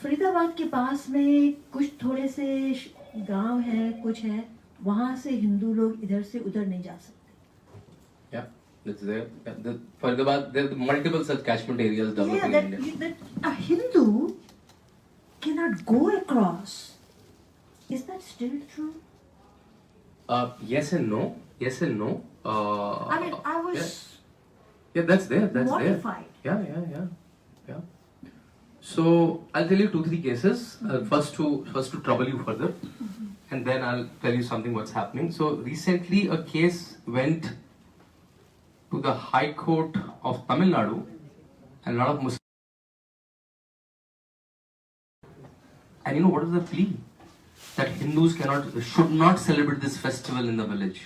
Faridabad के पास में कुछ थोड़े से गांव है, कुछ है, वहाँ से हिंदू लोग इधर से उधर नहीं जा सकते. Yeah, that's there. Yeah, Faridabad, there are multiple such catchment areas developing in India. That a Hindu cannot go across. Is that still true? Yes and no. Yes and no. I mean, I was Yeah, that's there. That's mortified. there. Yeah. So I'll tell you 2-3 cases. First to trouble you further, and then I'll tell you something what's happening. So recently, a case went to the High Court of Tamil Nadu, and a lot of Muslims. And you know what is the plea? That Hindus should not celebrate this festival in the village.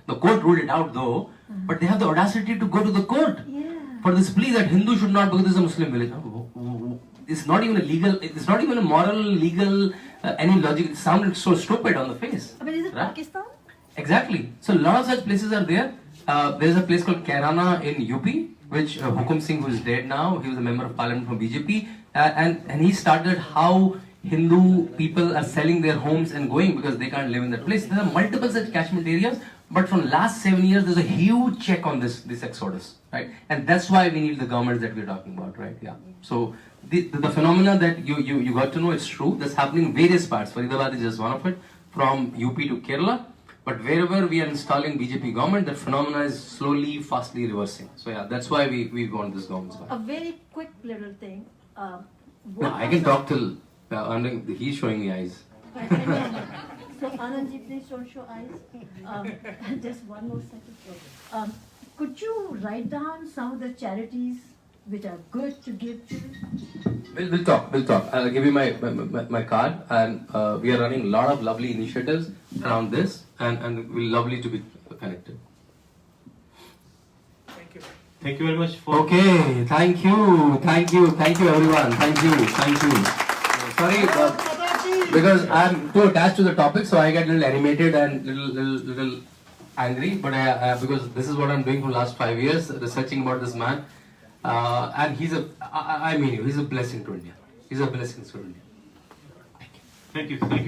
The court ruled it out though, but they have the audacity to go to the court for this plea that Hindu should not, because this is a Muslim village. It's not even a legal, it's not even a moral, legal, any logic. It sounded so stupid on the face. I mean, is it right? Pakistan? Exactly. So a lot of such places are there. There's a place called Kairana in UP, which Hukum Singh, who is dead now, he was a member of parliament from BJP, and he started how Hindu people are selling their homes and going because they can't live in that place. There are multiple such catchment areas, but from last 7 years, there's a huge check on this exodus, right? And that's why we need the governments that we're talking about, right? Yeah. So the phenomena that you got to know, it's true. That's happening in various parts. Faridabad is just one of it, from UP to Kerala. But wherever we are installing BJP government, that phenomena is slowly, fastly reversing. So yeah, that's why we want this government back. A very quick little thing. No, I can talk till he's showing the eyes. So Anandji, please don't show eyes. Just one more second. Could you write down some of the charities which are good to give to? We'll talk. I'll give you my card, and we are running a lot of lovely initiatives around this, and we're lovely to be connected. Thank you very much for. Okay, thank you everyone. Thank you. Sorry, because I'm too attached to the topic, so I get a little animated and little angry. But because this is what I'm doing for the last 5 years, researching about this man, and he's a blessing to India. He's a blessing to India. Thank you very much.